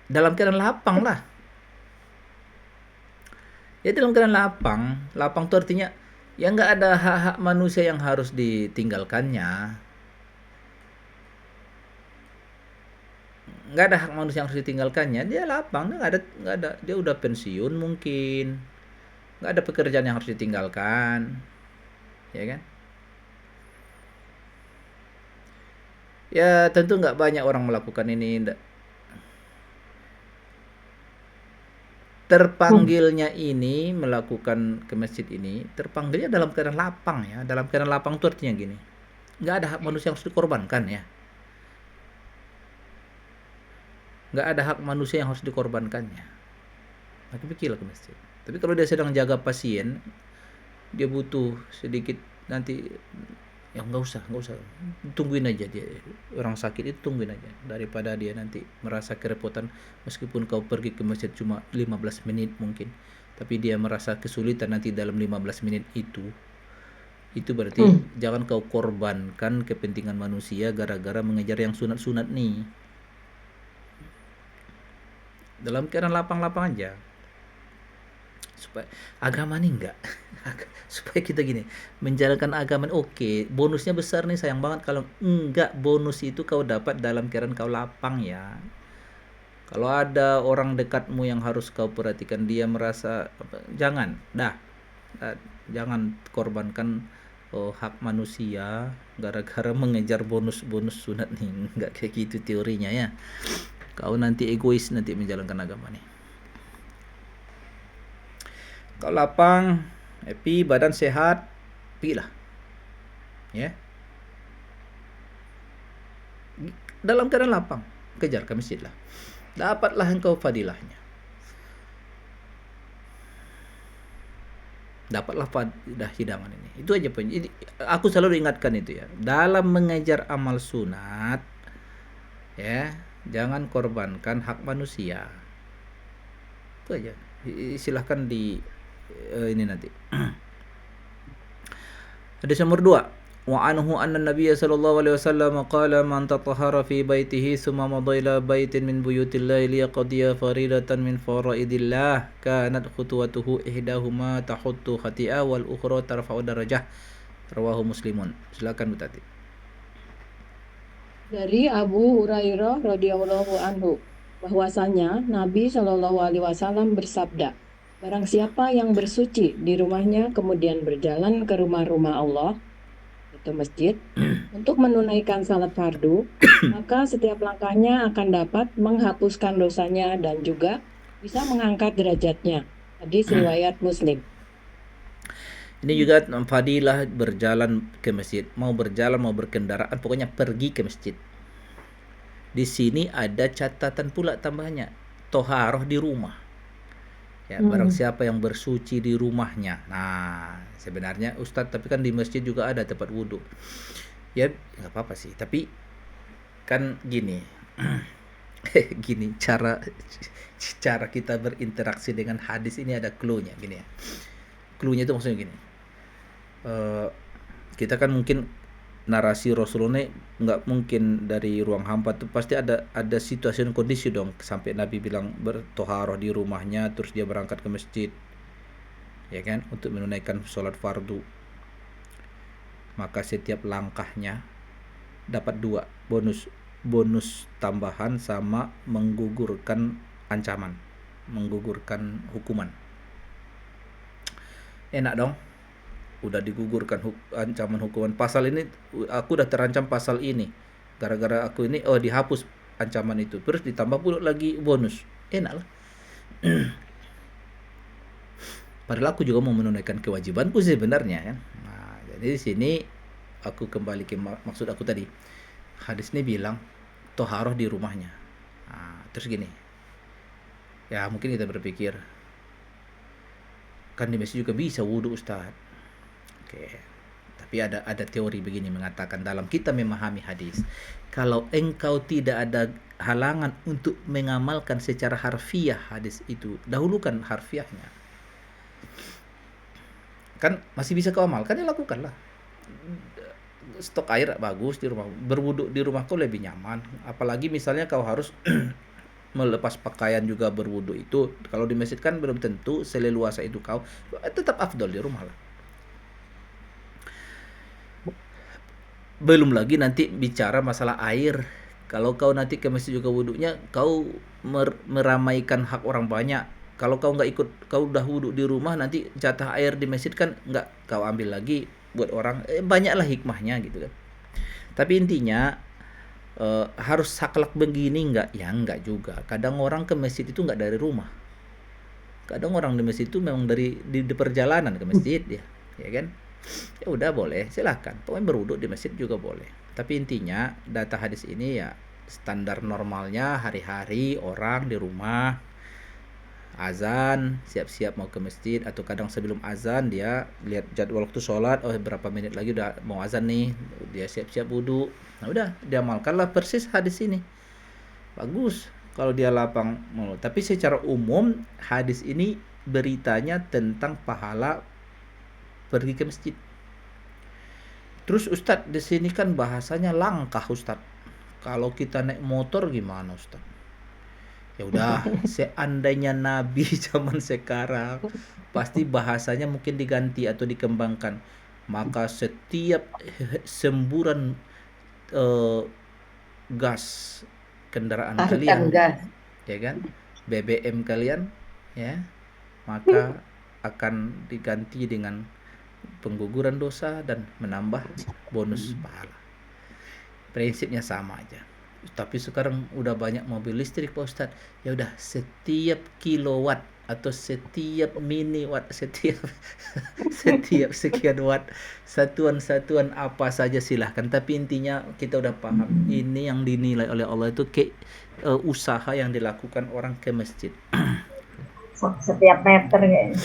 dalam keadaan lapang lah. Ya dalam keadaan lapang. Lapang itu artinya ya nggak ada hak-hak manusia yang harus ditinggalkannya. Nggak ada hak manusia yang harus ditinggalkannya. Dia lapang, dia nggak ada, dia udah pensiun mungkin, nggak ada pekerjaan yang harus ditinggalkan, ya kan? Ya tentu nggak banyak orang melakukan ini. Terpanggilnya ini melakukan ke masjid ini, terpanggilnya dalam keadaan lapang ya. Dalam keadaan lapang itu artinya gini, nggak ada hak manusia yang harus dikorbankan ya. Nggak ada hak manusia yang harus dikorbankannya. Maka pergilah ke masjid. Tapi kalau dia sedang jaga pasien, dia butuh sedikit nanti, ya nggak usah, tungguin aja dia. Orang sakit itu tungguin aja daripada dia nanti merasa kerepotan. Meskipun kau pergi ke masjid cuma 15 menit mungkin, tapi dia merasa kesulitan nanti dalam 15 menit itu berarti jangan kau korbankan kepentingan manusia gara-gara mengejar yang sunat-sunat nih. Dalam keadaan lapang-lapang aja. Supaya agama nih enggak. Supaya kita gini, menjalankan agama oke, bonusnya besar nih, sayang banget kalau enggak bonus itu kau dapat dalam keadaan kau lapang ya. Kalau ada orang dekatmu yang harus kau perhatikan, dia merasa jangan. Jangan korbankan hak manusia gara-gara mengejar bonus-bonus sunat nih. Nggak kayak gitu teorinya ya. Kau nanti egois nanti menjalankan agama nih. Kau lapang, happy, badan sehat, pergilah. Ya. Dalam keadaan lapang, kejar ke masjid lah. Dapatlah engkau fadilahnya. Dapatlah fadilah hidangan ini. Itu aja poin. Aku selalu ingatkan itu ya. Dalam mengejar amal sunat, ya, jangan korbankan hak manusia. Itu aja. Silahkan di ini nanti. Hadis nomor 2. Wa anhu anna Nabiy sallallahu alaihi wasallam qala man tatahhara fi baitihi thumma madha ila baitin min buyutillahi liyaqdiya faridatan min faraidillah kanat khutuwatuhu ihdahuma tahuttu khati'ah wal ukhra tarfa'u darajah. Rawahu Muslimun. Silakan Bu Tati. Dari Abu Hurairah radhiyallahu anhu bahwasanya Nabi Shallallahu alaihi wasallam bersabda, barang siapa yang bersuci di rumahnya kemudian berjalan ke rumah-rumah Allah, itu masjid, untuk menunaikan salat fardu, maka setiap langkahnya akan dapat menghapuskan dosanya dan juga bisa mengangkat derajatnya. Hadis riwayat Muslim. Ini juga fadilah berjalan ke masjid. Mau berjalan, mau berkendaraan, pokoknya pergi ke masjid. Di sini ada catatan pula tambahannya. Toharoh di rumah. Ya, barang siapa yang bersuci di rumahnya. Nah, sebenarnya Ustadz, tapi kan di masjid juga ada tempat wudhu. Ya, nggak apa-apa sih. Tapi kan gini. Gini, cara kita berinteraksi dengan hadis ini ada clue-nya gini ya. Clue-nya itu maksudnya gini. Kita kan mungkin narasi Rasulullah nggak mungkin dari ruang hampa tuh, pasti ada situasi dan kondisi dong sampai Nabi bilang bertoharoh di rumahnya terus dia berangkat ke masjid, ya kan, untuk menunaikan sholat fardu. Maka setiap langkahnya dapat 2 bonus tambahan sama menggugurkan ancaman, menggugurkan hukuman. Enak dong, udah digugurkan ancaman hukuman. Pasal ini aku udah terancam pasal ini, gara-gara aku ini dihapus ancaman itu, terus ditambah pula lagi bonus. Enak lah. Padahal aku juga mau menunaikan kewajibanku sih sebenarnya kan. Nah, jadi di sini aku kembali ke maksud aku tadi. Hadis ini bilang toharoh di rumahnya. Nah, terus gini. Ya mungkin kita berpikir kan di masjid juga bisa wudhu Ustaz. Oke. Tapi ada teori begini mengatakan dalam kita memahami hadis, kalau engkau tidak ada halangan untuk mengamalkan secara harfiah hadis itu, dahulukan harfiahnya. Kan masih bisa kau amalkan, ya lakukanlah. Stok air bagus di rumah, berwudhu di rumah kau lebih nyaman. Apalagi misalnya kau harus melepas pakaian juga berwudhu itu, kalau di masjid kan belum tentu seleluasa itu kau, tetap afdol di rumah lah. Belum lagi nanti bicara masalah air. Kalau kau nanti ke masjid juga wudhunya, kau meramaikan hak orang banyak. Kalau kau nggak ikut, kau udah wudhu di rumah, nanti jatah air di masjid kan nggak kau ambil lagi buat orang. Banyaklah hikmahnya gitu kan. Tapi intinya harus saklek begini nggak? Ya nggak juga. Kadang orang ke masjid itu nggak dari rumah. Kadang orang di masjid itu memang di perjalanan ke masjid ya kan? Ya udah boleh, silahkan. Pokoknya berwudhu di masjid juga boleh. Tapi intinya data hadis ini ya standar normalnya hari-hari orang di rumah azan, siap-siap mau ke masjid, atau kadang sebelum azan dia lihat jadwal waktu sholat, berapa menit lagi udah mau azan nih, dia siap-siap wudhu. Nah udah, diamalkanlah persis hadis ini. Bagus kalau dia lapang mau. Tapi secara umum hadis ini beritanya tentang pahala pergi ke masjid. Terus Ustadz, di sini kan bahasanya langkah Ustadz. Kalau kita naik motor gimana Ustadz? Ya udah, seandainya Nabi zaman sekarang pasti bahasanya mungkin diganti atau dikembangkan. Maka setiap semburan gas kendaraan kalian, ya kan, BBM kalian, ya, maka akan diganti dengan pengguguran dosa dan menambah bonus pahala. Prinsipnya sama aja. Tapi sekarang udah banyak mobil listrik Pak Ustadz. Ya udah, setiap kilowatt atau setiap mini watt, setiap setiap sekian watt, satuan-satuan apa saja silahkan. Tapi intinya kita udah paham. Ini yang dinilai oleh Allah itu usaha yang dilakukan orang ke masjid. Setiap meter kayaknya.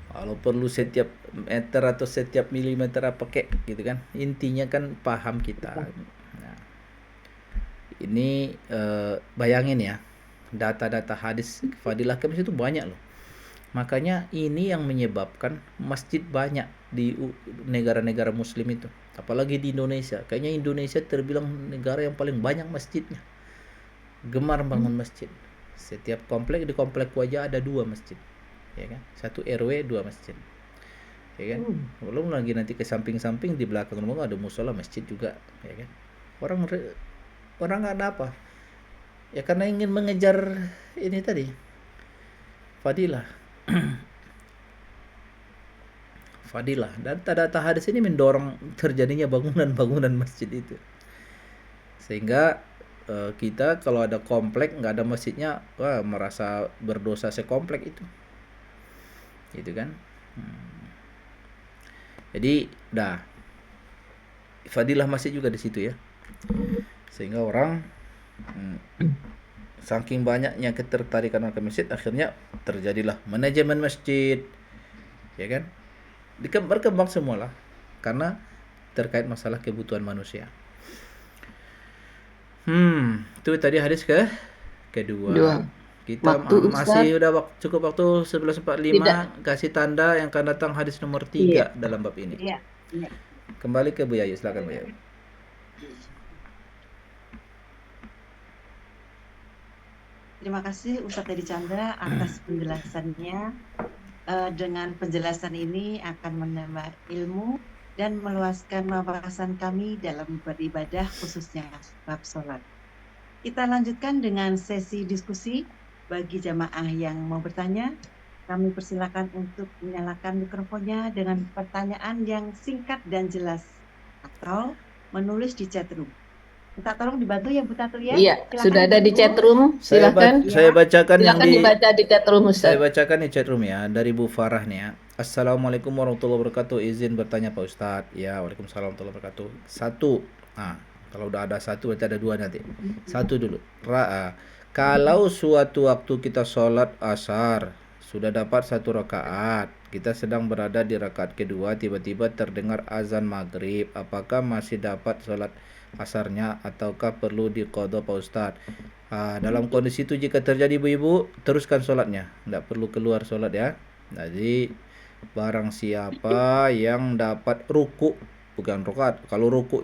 Kalau perlu setiap meter atau setiap milimeter apa kek gitu kan. Intinya kan paham kita. Nah, ini bayangin ya, data-data hadis fadilah ke masjid itu banyak loh. Makanya ini yang menyebabkan masjid banyak di negara-negara muslim itu. Apalagi di Indonesia. Kayaknya Indonesia terbilang negara yang paling banyak masjidnya. Gemar bangun masjid. Setiap komplek, di komplek aja ada 2 masjid. Ya kan? 1 RW 2 masjid. Ya kan? Belum lagi nanti ke samping-samping di belakang rumah ada musola masjid juga, ya kan? Orang nggak ada apa? Ya karena ingin mengejar ini tadi. Fadilah. Fadilah. Dan data hadis ini mendorong terjadinya bangunan-bangunan masjid itu. Sehingga kita kalau ada komplek nggak ada masjidnya, wah merasa berdosa sekomplek itu. Gitu kan? Jadi fadilah masjid juga di situ ya. Sehingga orang saking banyaknya ketertarikan ke masjid, akhirnya terjadilah manajemen masjid, ya kan? Berkembang semualah karena terkait masalah kebutuhan manusia. Itu tadi hadis kedua. Dua. Kita Waktu, masih Ustaz? udah cukup waktu 11.45. Kasih tanda yang akan datang hadis nomor 3 dalam bab ini. Iya. Kembali ke Bu Yayu, silakan Bu Yayu. Terima kasih Ustadz Edi Chandra atas penjelasannya. Dengan penjelasan ini akan menambah ilmu dan meluaskan wawasan kami dalam beribadah khususnya bab sholat. Kita lanjutkan dengan sesi diskusi. Bagi jamaah yang mau bertanya, kami persilakan untuk menyalakan mikrofonnya dengan pertanyaan yang singkat dan jelas atau menulis di chat room. Minta tolong dibantu ya Bu Tatu ya. Iya, Silakan, sudah ada di Bu. chat room. Silakan. Saya bacakan Silakan dibaca di chat room, Ustaz. Saya bacakan di chat room ya, dari Bu Farah nih ya. Assalamualaikum warahmatullahi wabarakatuh. Izin bertanya Pak Ustadz. Ya, waalaikumsalam warahmatullahi wabarakatuh. 1. Kalau udah ada 1 berarti ada 2 nanti. 1 dulu. Kalau suatu waktu kita sholat asar sudah dapat 1 rakaat, kita sedang berada di rakaat kedua, tiba-tiba terdengar azan maghrib, apakah masih dapat sholat asarnya ataukah perlu diqadha Pak Ustadz? Dalam kondisi itu jika terjadi ibu-ibu, teruskan sholatnya, tidak perlu keluar sholat ya. Jadi barang siapa yang dapat ruku, bukan rakaat, kalau ruku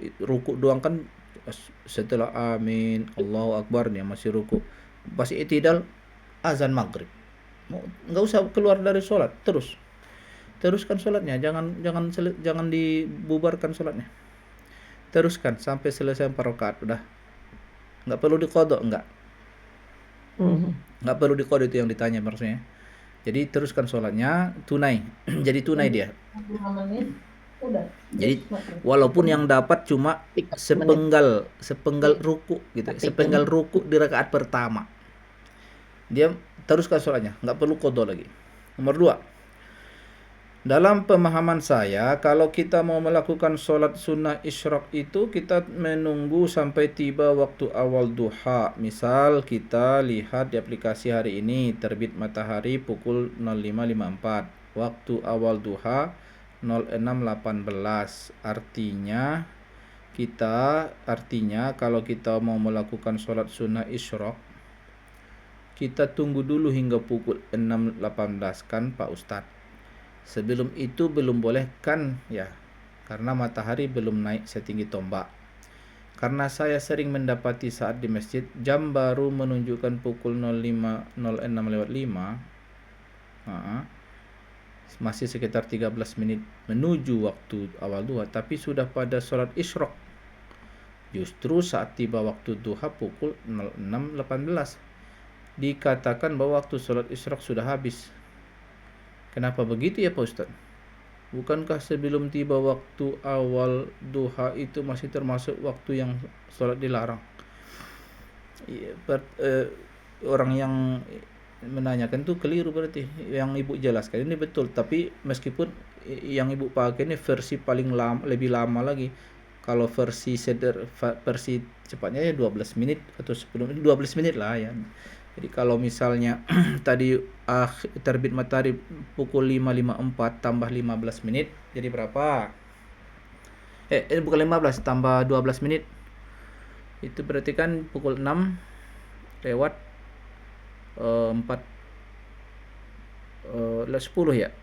doang kan setelah amin Allahu Akbar dia masih ruku, pas i'tidal azan maghrib, nggak usah keluar dari sholat, teruskan sholatnya, jangan dibubarkan sholatnya, teruskan sampai selesai 4 rakaat, udah nggak perlu diqadha, nggak perlu diqadha, itu yang ditanya maksudnya. Jadi teruskan sholatnya tunai. Jadi tunai dia. Jadi walaupun yang dapat cuma sepenggal ruku gitu, sepenggal ruku di rakaat pertama, dia teruskan sholatnya, nggak perlu qadha lagi. Nomor 2, dalam pemahaman saya, kalau kita mau melakukan sholat sunnah isyraq itu kita menunggu sampai tiba waktu awal duha. Misal kita lihat di aplikasi hari ini terbit matahari pukul 05.54, waktu awal duha 06.18. Artinya kalau kita mau melakukan sholat sunnah isyraq, kita tunggu dulu hingga pukul 6.18 kan Pak Ustadz. Sebelum itu belum boleh kan ya, karena matahari belum naik setinggi tombak. Karena saya sering mendapati saat di masjid jam baru menunjukkan pukul 06.05, masih sekitar 13 menit menuju waktu awal duha, tapi sudah pada sholat isyraq. Justru saat tiba waktu duha pukul 06.18 dikatakan bahwa waktu sholat isyraq sudah habis. Kenapa begitu ya Pak Ustadz? Bukankah sebelum tiba waktu awal duha itu masih termasuk waktu yang sholat dilarang? Orang yang menanyakan tuh keliru berarti. Yang ibu jelaskan ini betul, tapi meskipun yang ibu pakai ini versi paling lama, lebih lama lagi. Kalau versi cepatnya ya 12 menit atau 10 menit, 12 menit lah ya. Jadi kalau misalnya tadi terbit matahari pukul 5.54 tambah 15 menit, jadi berapa? Bukan 15 tambah 12 menit. Itu berarti kan pukul 6 lewat 4 10 ya?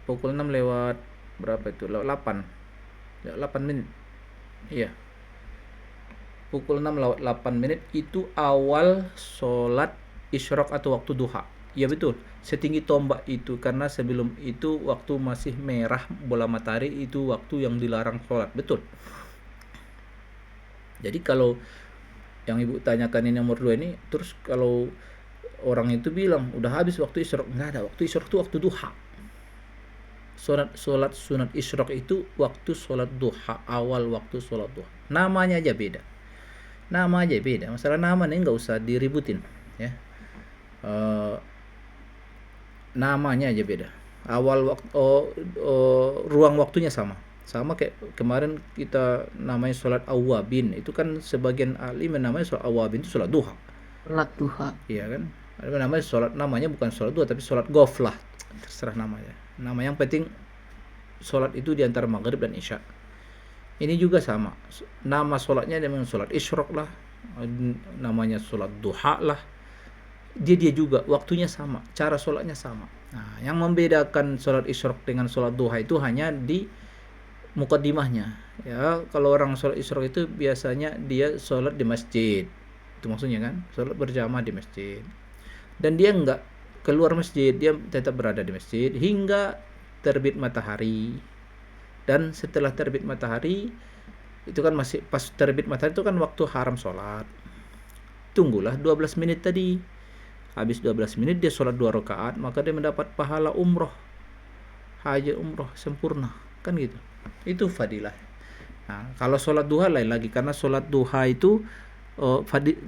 Pukul 6 lewat berapa itu? Lewat 8 menit. Iya. Pukul 6 lewat 8 menit itu awal sholat isyraq atau waktu duha. Ya betul, setinggi tombak itu, karena sebelum itu waktu masih merah bola matahari, itu waktu yang dilarang sholat. Betul. Jadi kalau yang ibu tanyakan ini nomor 2 ini, terus kalau orang itu bilang udah habis waktu isyraq, nggak ada. Waktu isyraq itu waktu duha. Sholat sunat isyraq itu waktu sholat duha, awal waktu sholat duha. Namanya aja beda. Masalah nama ini nggak usah diributin ya. Namanya aja beda. Awal waktu, ruang waktunya sama kayak kemarin kita namanya sholat awabin. Itu kan sebagian ahli menamai sholat awabin itu sholat duha. Sholat duha. Iya kan? Ada namanya sholat, namanya bukan sholat duha tapi sholat ghaflah. Terserah namanya. Nama yang penting sholat itu di antara maghrib dan isya. Ini juga sama. Nama sholatnya memang sholat isyraq lah, namanya sholat duha lah. Dia juga waktunya sama, cara sholatnya sama. Nah, yang membedakan sholat isyraq dengan sholat duha itu hanya di mukaddimahnya. Ya, kalau orang sholat isyraq itu biasanya dia sholat di masjid. Itu maksudnya kan, sholat berjamaah di masjid. Dan dia enggak keluar masjid, dia tetap berada di masjid hingga terbit matahari. Dan setelah terbit matahari itu kan masih pas terbit matahari itu kan waktu haram sholat. Tunggulah 12 menit tadi. Habis 12 menit dia sholat 2 rakaat, maka dia mendapat pahala umroh, haji umroh sempurna, kan gitu. Itu fadilah. Nah, kalau sholat duha lain lagi, karena sholat duha itu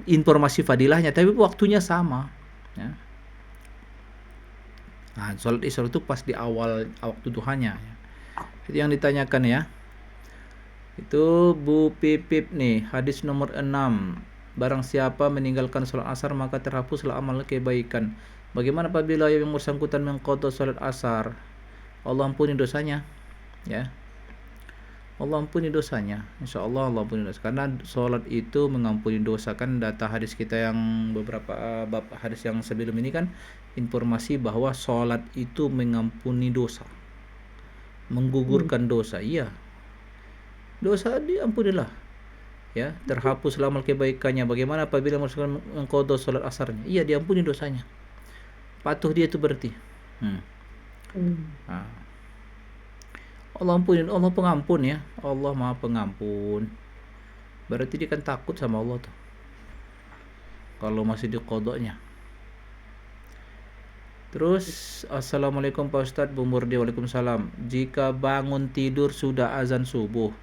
informasi fadilahnya, tapi waktunya sama. Ya. Nah, sholat isya itu pas di awal waktu duhanya. Ya. Itu yang ditanyakan ya. Itu Bu Pipip nih, hadis nomor 6. Barang siapa meninggalkan sholat asar maka terhapuslah amal kebaikan. Bagaimana apabila yang bersangkutan mengqadha sholat asar? Allah ampuni dosanya. Ya. Allah ampuni dosanya. Insyaallah Allah ampuni dosa. Karena sholat itu mengampuni dosa, kan data hadis kita yang beberapa bab hadis yang sebelum ini kan informasi bahwa sholat itu mengampuni dosa, menggugurkan dosa. Iya, dosa diampunilah, ya, terhapus amal kebaikannya. Bagaimana apabila mengqadha sholat asarnya? Iya, diampuni dosanya, patuh dia itu berarti. Nah, Allah ampunin, Allah pengampun ya, Allah maha pengampun. Berarti dia kan takut sama Allah tuh kalau masih diqadanya. Terus assalamualaikum Pak Ustadz, Bu Murdi. Waalaikumsalam. Jika bangun tidur sudah azan subuh,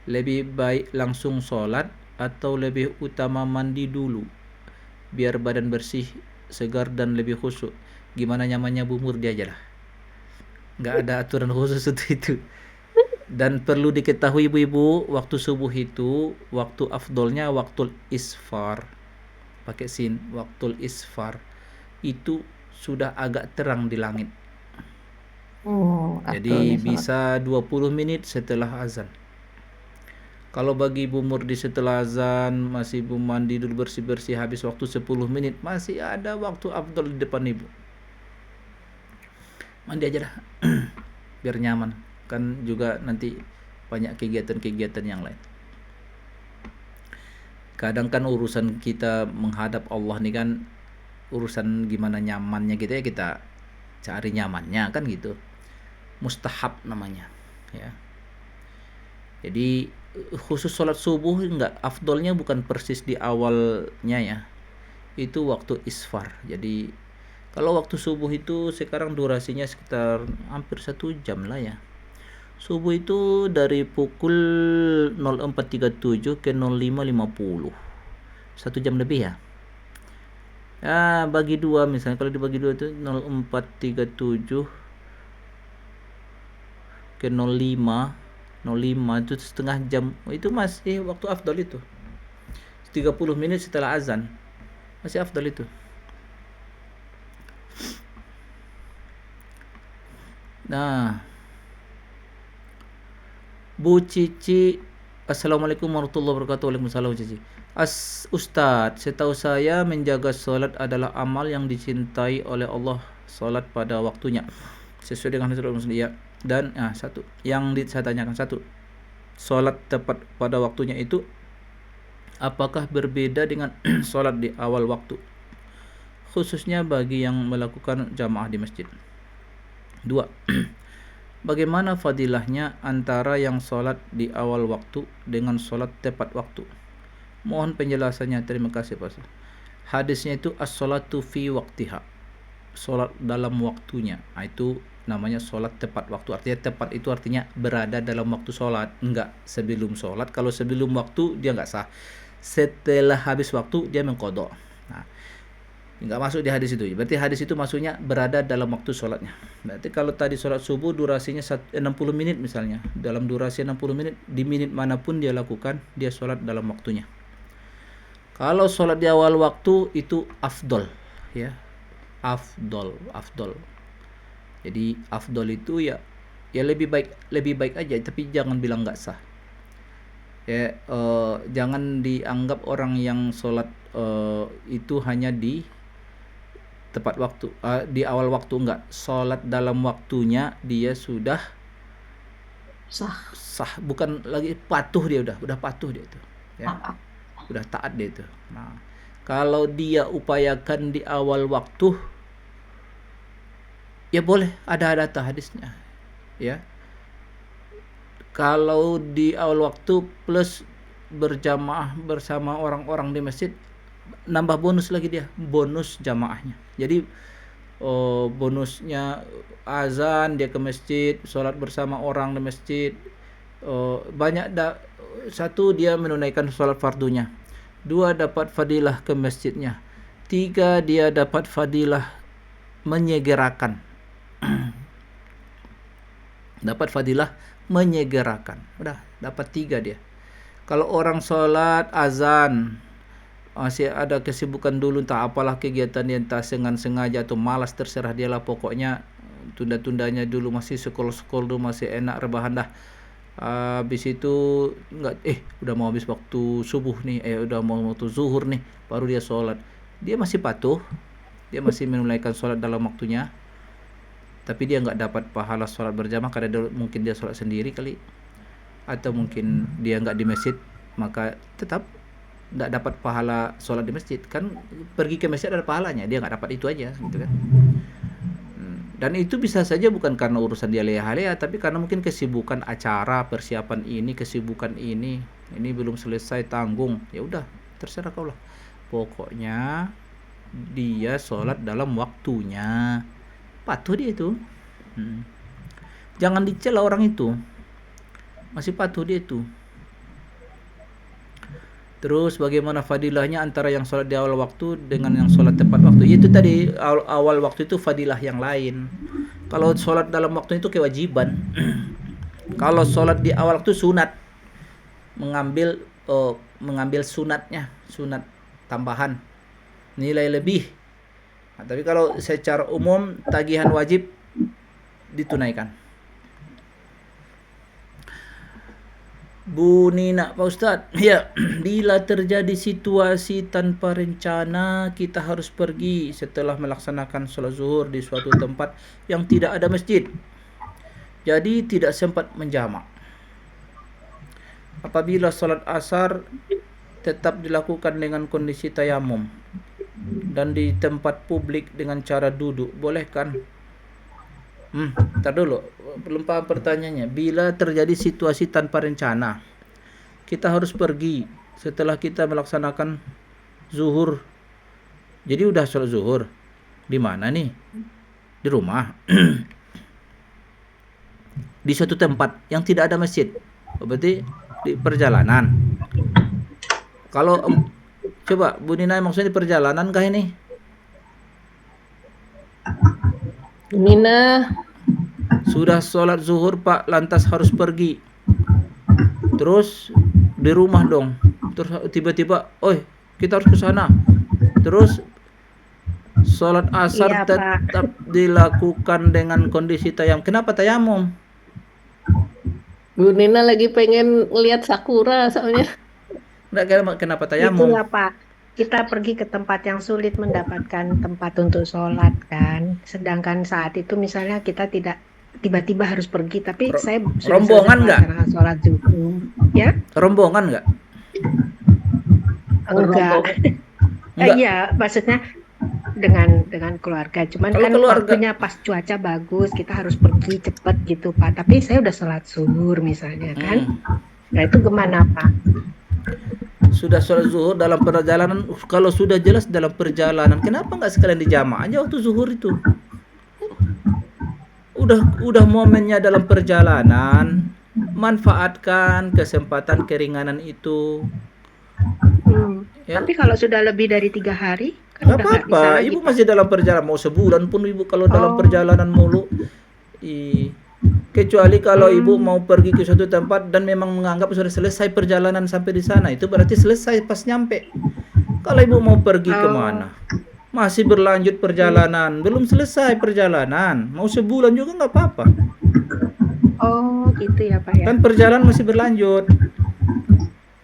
lebih baik langsung sholat atau lebih utama mandi dulu biar badan bersih, segar dan lebih khusyuk? Gimana nyamannya Bu Murdi aja lah, nggak ada aturan khusus untuk itu. Dan perlu diketahui ibu-ibu, waktu subuh itu waktu afdolnya waktu isfar, pakai sin, waktu isfar itu sudah agak terang di langit. Jadi bisa 20 menit setelah azan. Kalau bagi Bu Murdi setelah azan masih ibu mandi dulu bersih-bersih, habis waktu 10 menit, masih ada waktu afdol di depan ibu. Mandi aja dah biar nyaman, kan juga nanti banyak kegiatan-kegiatan yang lain. Kadang kan urusan kita menghadap Allah nih kan urusan gimana nyamannya kita, ya kita cari nyamannya kan gitu. Mustahab namanya ya. Jadi khusus sholat subuh enggak, afdolnya bukan persis di awalnya ya, itu waktu isfar. Jadi Kalau waktu subuh itu sekarang durasinya sekitar hampir 1 jam lah ya. Subuh itu dari pukul 04.37 ke 05.50. 1 jam lebih ya. Ya, bagi dua misalnya, kalau dibagi dua itu 04.37 ke 05 itu setengah jam. Itu masih waktu afdal itu. 30 menit setelah azan. Masih afdal itu. Nah, Bu Cici, Assalamualaikum warahmatullahi wabarakatuh. Waalaikumsalam Cici. Ustadz, setahu saya menjaga sholat adalah amal yang dicintai oleh Allah. Sholat pada waktunya sesuai dengan hadis Rasulullah. Ya. Dan satu yang saya tanyakan, satu, sholat tepat pada waktunya itu apakah berbeda dengan sholat di awal waktu, khususnya bagi yang melakukan jamaah di masjid? Dua, bagaimana fadilahnya antara yang sholat di awal waktu dengan sholat tepat waktu? Mohon penjelasannya, terima kasih Pak. Hadisnya itu as-sholatu fi waktiha, sholat dalam waktunya. Itu namanya sholat tepat waktu. Artinya tepat itu artinya berada dalam waktu sholat, enggak sebelum sholat. Kalau sebelum waktu dia enggak sah, setelah habis waktu dia mengqadha. Nah, enggak masuk di hadis itu. Berarti hadis itu maksudnya berada dalam waktu sholatnya. Berarti kalau tadi sholat subuh durasinya 60 menit misalnya, dalam durasi 60 menit, di menit manapun dia lakukan, dia sholat dalam waktunya. Kalau sholat di awal waktu itu afdol, ya, afdol. Jadi afdol itu ya lebih baik aja, tapi jangan bilang nggak sah. Ya, jangan dianggap orang yang sholat itu hanya di tepat waktu, di awal waktu. Enggak, sholat dalam waktunya dia sudah sah, bukan lagi patuh, dia udah patuh dia itu, ya, udah taat dia itu. Nah, kalau dia upayakan di awal waktu, ya boleh, ada hadisnya, ya. Kalau di awal waktu plus berjamaah bersama orang-orang di masjid, nambah bonus lagi dia, bonus jamaahnya. Jadi bonusnya azan, dia ke masjid, sholat bersama orang di masjid, banyak. Satu, dia menunaikan sholat fardunya. Dua, dapat fadilah ke masjidnya. Tiga, dia dapat fadilah menyegerakan. Dapat fadilah menyegerakan. Udah, dapat 3 dia. Kalau orang sholat azan masih ada kesibukan dulu, entah apalah kegiatan dia, entah sengaja atau malas, terserah dia lah, pokoknya tunda-tundanya dulu, masih skol dulu, masih enak rebahan dah. Habis itu udah mau habis waktu subuh nih, udah mau waktu zuhur nih, baru dia sholat. Dia masih patuh, dia masih menunaikan sholat dalam waktunya, tapi dia nggak dapat pahala sholat berjamaah karena mungkin dia sholat sendiri kali, atau mungkin dia nggak di masjid, maka tetap nggak dapat pahala sholat di masjid. Kan pergi ke masjid ada pahalanya, dia nggak dapat itu aja gitu kan. Dan itu bisa saja bukan karena urusan dia leha-leha, tapi karena mungkin kesibukan acara, persiapan ini, kesibukan ini belum selesai, tanggung. Ya udah, terserah kau lah. Pokoknya dia sholat dalam waktunya, patuh dia itu. Jangan dicela orang itu, masih patuh dia itu. Terus bagaimana fadilahnya antara yang sholat di awal waktu dengan yang sholat tepat waktu? Itu tadi, awal waktu itu fadilah yang lain. Kalau sholat dalam waktu itu kewajiban. Kalau sholat di awal waktu sunat, mengambil sunatnya, sunat tambahan, nilai lebih. Nah, tapi kalau secara umum tagihan wajib ditunaikan. Bu Nina, Pak Ustadz, ya, bila terjadi situasi tanpa rencana, kita harus pergi setelah melaksanakan sholat zuhur di suatu tempat yang tidak ada masjid, jadi tidak sempat menjamak. Apabila sholat asar tetap dilakukan dengan kondisi tayamum dan di tempat publik dengan cara duduk, boleh kan? Ntar dulu, belum paham pertanyaannya. Bila terjadi situasi tanpa rencana, kita harus pergi setelah kita melaksanakan zuhur. Jadi udah sholat zuhur, Di mana nih? Di rumah. Di suatu tempat yang tidak ada masjid. Berarti di perjalanan. Kalau coba Bu Nina, maksudnya di perjalanan kah ini? Nina, Sudah sholat zuhur Pak, lantas harus pergi. Terus di rumah dong. Terus tiba-tiba, kita harus ke sana. Terus sholat asar Iya, Pak. tetap dilakukan dengan kondisi tayamum. Kenapa tayamum? Bu Nina lagi pengen lihat sakura soalnya. Enggak, kenapa tayamum? Itulah Pak, kita pergi ke tempat yang sulit mendapatkan tempat untuk sholat kan. Sedangkan saat itu misalnya kita tidak tiba-tiba harus pergi, tapi saya sudah rombongan selesai nggak? melaksanakan sholat zuhur. Ya? Rombongan enggak? Enggak. Enggak. Iya, maksudnya dengan keluarga. Cuman Kalau kan keluarga- waktunya pas cuaca bagus, kita harus pergi cepet gitu Pak. Tapi saya udah sholat zuhur misalnya kan. Nah itu gimana Pak? Sudah sholat zuhur dalam perjalanan. Kalau sudah jelas dalam perjalanan, kenapa nggak sekalian dijama aja waktu zuhur itu? Udah momennya dalam perjalanan, manfaatkan kesempatan keringanan itu. Ya. Tapi kalau sudah lebih dari 3 hari kan Nggak udah nggak bisa apa-apa, lagi ibu Pak. masih dalam perjalanan. Mau sebulan pun ibu kalau dalam Oh. perjalanan mulu. Kecuali kalau ibu mau pergi ke suatu tempat dan memang menganggap sudah selesai perjalanan sampai di sana, itu berarti selesai pas nyampe. Kalau ibu mau pergi kemana, masih berlanjut perjalanan, belum selesai perjalanan, mau sebulan juga nggak apa-apa. Oh gitu ya Pak ya. Kan perjalanan masih berlanjut.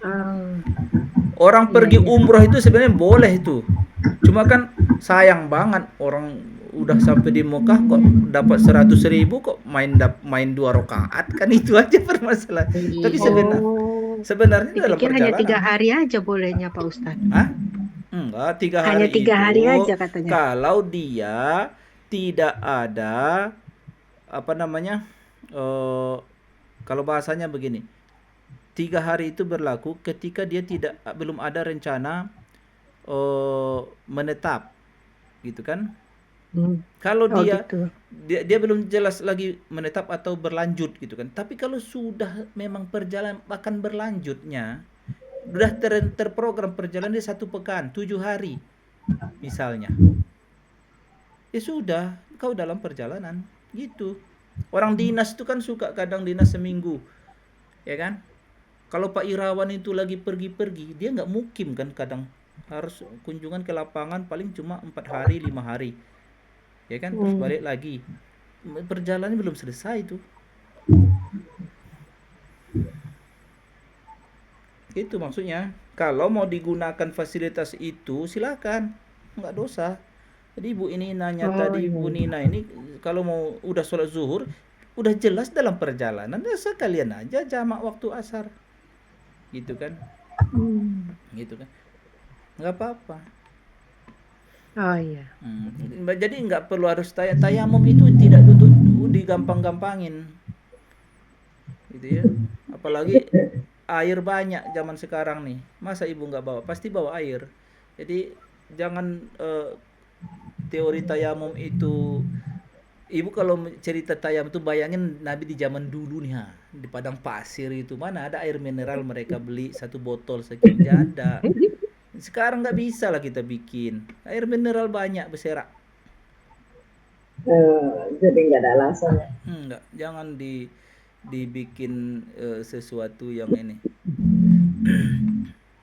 Oh. Orang pergi umroh itu sebenarnya boleh itu. Cuma kan sayang banget orang udah sampai di Mekah kok dapat 100.000 kok main 2 rakaat, kan itu aja permasalahan. Tapi sebenarnya dalam Dipikir hanya perjalanan 3 hari aja bolehnya Pak Ustadz. Hah? Enggak, 3 hari Hanya 3 hari itu aja katanya. kalau dia tidak ada apa namanya, kalau bahasanya begini, 3 hari itu berlaku ketika dia belum ada rencana menetap, gitu kan? Kalau Oh dia gitu. dia belum jelas lagi menetap atau berlanjut, gitu kan. Tapi kalau sudah memang perjalanan akan berlanjutnya, udah terprogram perjalanan dia 1 pekan, 7 hari misalnya, ya sudah, kau dalam perjalanan gitu. Orang dinas itu kan suka kadang dinas seminggu, ya kan. Kalau Pak Irawan itu lagi pergi-pergi, dia nggak mukim kan, kadang harus kunjungan ke lapangan paling cuma 4 hari 5 hari, ya kan, terus balik lagi. Perjalanannya belum selesai itu. Itu maksudnya. Kalau mau digunakan fasilitas itu silakan, nggak dosa. Jadi Bu ini nanya tadi, Bu Nina ini kalau mau udah sholat zuhur, udah jelas dalam perjalanan, ya sekalian aja jamak waktu asar, gitu kan, gitu kan, nggak apa-apa. Oh iya. Jadi nggak perlu harus tayamum itu tidak digampang-gampangin, gitu ya. Apalagi air banyak zaman sekarang nih, masa ibu nggak bawa? Pasti bawa air. Jadi jangan teori tayamum itu, ibu kalau cerita tayamum itu bayangin Nabi di zaman dulu nih, di padang pasir itu mana ada air mineral mereka beli 1 botol sekian, ada. Sekarang nggak bisa lah kita bikin air mineral banyak beserak. Jadi nggak ada alasan ya. Enggak, jangan dibikin sesuatu yang ini.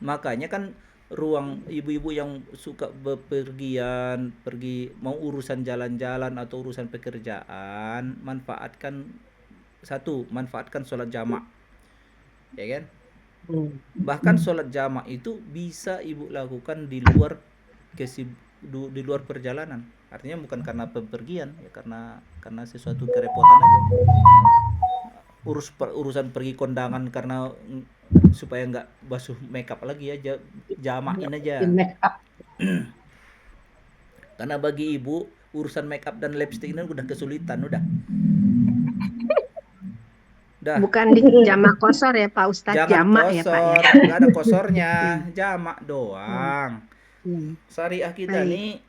Makanya kan ruang ibu-ibu yang suka bepergian, pergi mau urusan jalan-jalan atau urusan pekerjaan, manfaatkan sholat jamak, ya kan. Bahkan sholat jamak itu bisa ibu lakukan di luar perjalanan. Artinya bukan karena bepergian, ya karena sesuatu kerepotan aja. Urusan pergi kondangan karena supaya nggak basuh makeup lagi aja, jamakin aja. Karena bagi ibu urusan makeup dan lipstick ini udah kesulitan, udah. Bukan di jamak kosor ya Pak Ustadz, jamak ya Pak ya. Nggak ada kosornya, jamak doang. Syariah kita nih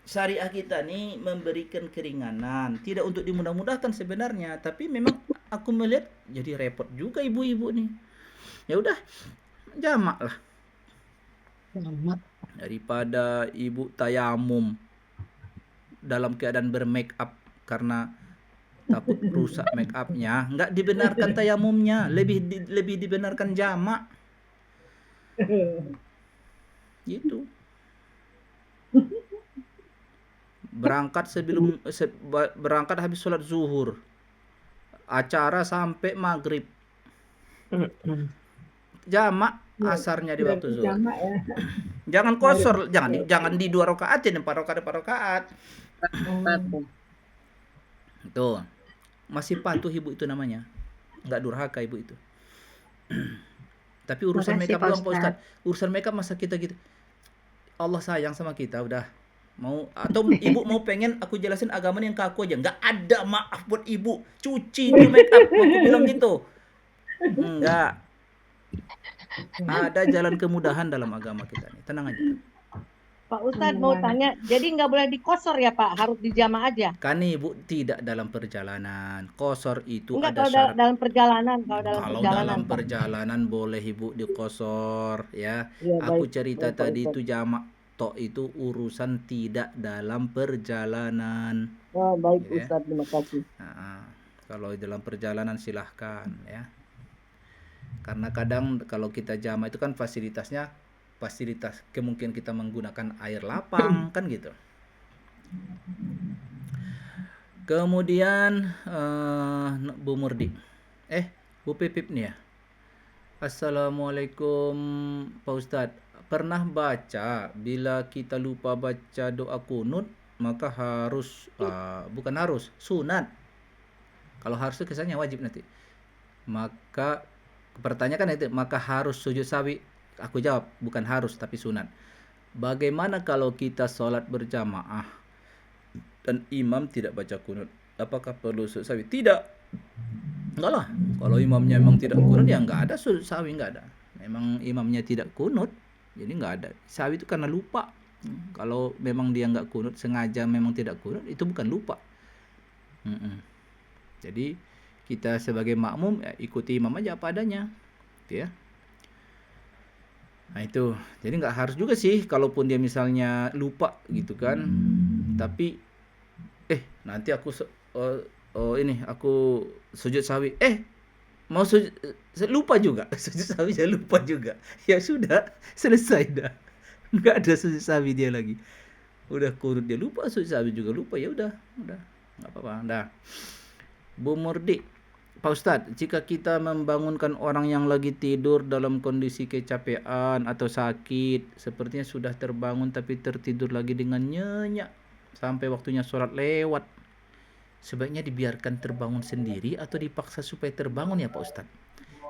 syariah kita nih memberikan keringanan, tidak untuk dimudah-mudahkan sebenarnya, tapi memang aku melihat jadi repot juga ibu-ibu nih. Ya udah, jamak lah Selamat. daripada ibu tayamum dalam keadaan bermake up karena takut rusak make upnya, nggak dibenarkan tayamumnya, lebih dibenarkan jamak gitu. Berangkat habis sholat zuhur, acara sampai maghrib, jamak asarnya di waktu zuhur. Jamak ya. Jangan kosor, jangan di 2 rakaat, jadi 4 rakaat. Tuh, masih patuh ibu itu namanya, nggak durhaka ibu itu. Tapi urusan Makasih, makeup Pak doang Pak Ustadz. Ustadz. Urusan makeup masa kita gitu. Allah sayang sama kita udah. Mau atau ibu mau pengen aku jelasin agama yang ke aku aja. Nggak ada maaf buat ibu. Cuci itu makeup. Aku bilang gitu. Enggak. Ada jalan kemudahan dalam agama kita nih. Tenang aja. Pak Ustadz mau tanya, jadi nggak boleh dikosor ya Pak, harus dijama aja? Kan ibu tidak dalam perjalanan. Kosor itu Enggak, ada kalau syarat. dalam perjalanan, kalau dalam Kalau perjalanan dalam Pak. perjalanan boleh ibu dikosor ya. Iya, Aku baik, cerita baik, Pak tadi Ustadz. itu jamak tok itu urusan tidak dalam perjalanan. Oh, baik Ya. Ustadz, terima kasih. Nah, kalau dalam perjalanan silahkan ya. Karena kadang kalau kita jamak itu kan fasilitas kemungkinan kita menggunakan air lapang kan gitu. Kemudian Bu Murdi. Bu Pipip nih ya. Assalamualaikum Pak Ustadz. Pernah baca bila kita lupa baca doa kunut maka harus bukan harus, sunat. Kalau harus itu kesannya wajib nanti. Maka pertanyaan kan itu, maka harus sujud sawi. Aku jawab bukan harus tapi sunat. Bagaimana kalau kita sholat berjamaah dan imam tidak baca kunut? Apakah perlu sujud sawi? Tidak. Enggak lah. Kalau imamnya memang tidak kunut ya enggak ada sujud sawi, enggak ada. Memang imamnya tidak kunut, jadi enggak ada. Sawi itu karena lupa. Kalau memang dia enggak kunut, sengaja memang tidak kunut, itu bukan lupa. Jadi kita sebagai makmum ya, ikuti imam aja apa adanya. Gitu ya. Nah itu, jadi nggak harus juga sih kalaupun dia misalnya lupa gitu kan. Tapi nanti aku aku sujud sawi. Mau sujud lupa juga. Sujud sawi saya lupa juga. Ya sudah, selesai dah. Nggak ada sujud sawi dia lagi. Udah kunut dia lupa, sujud sawi juga lupa, ya udah, nggak apa-apa. Dah. Bu Murdi, Pak Ustadz, jika kita membangunkan orang yang lagi tidur dalam kondisi kecapean atau sakit, sepertinya sudah terbangun tapi tertidur lagi dengan nyenyak sampai waktunya sholat lewat, sebaiknya dibiarkan terbangun sendiri atau dipaksa supaya terbangun ya Pak Ustadz?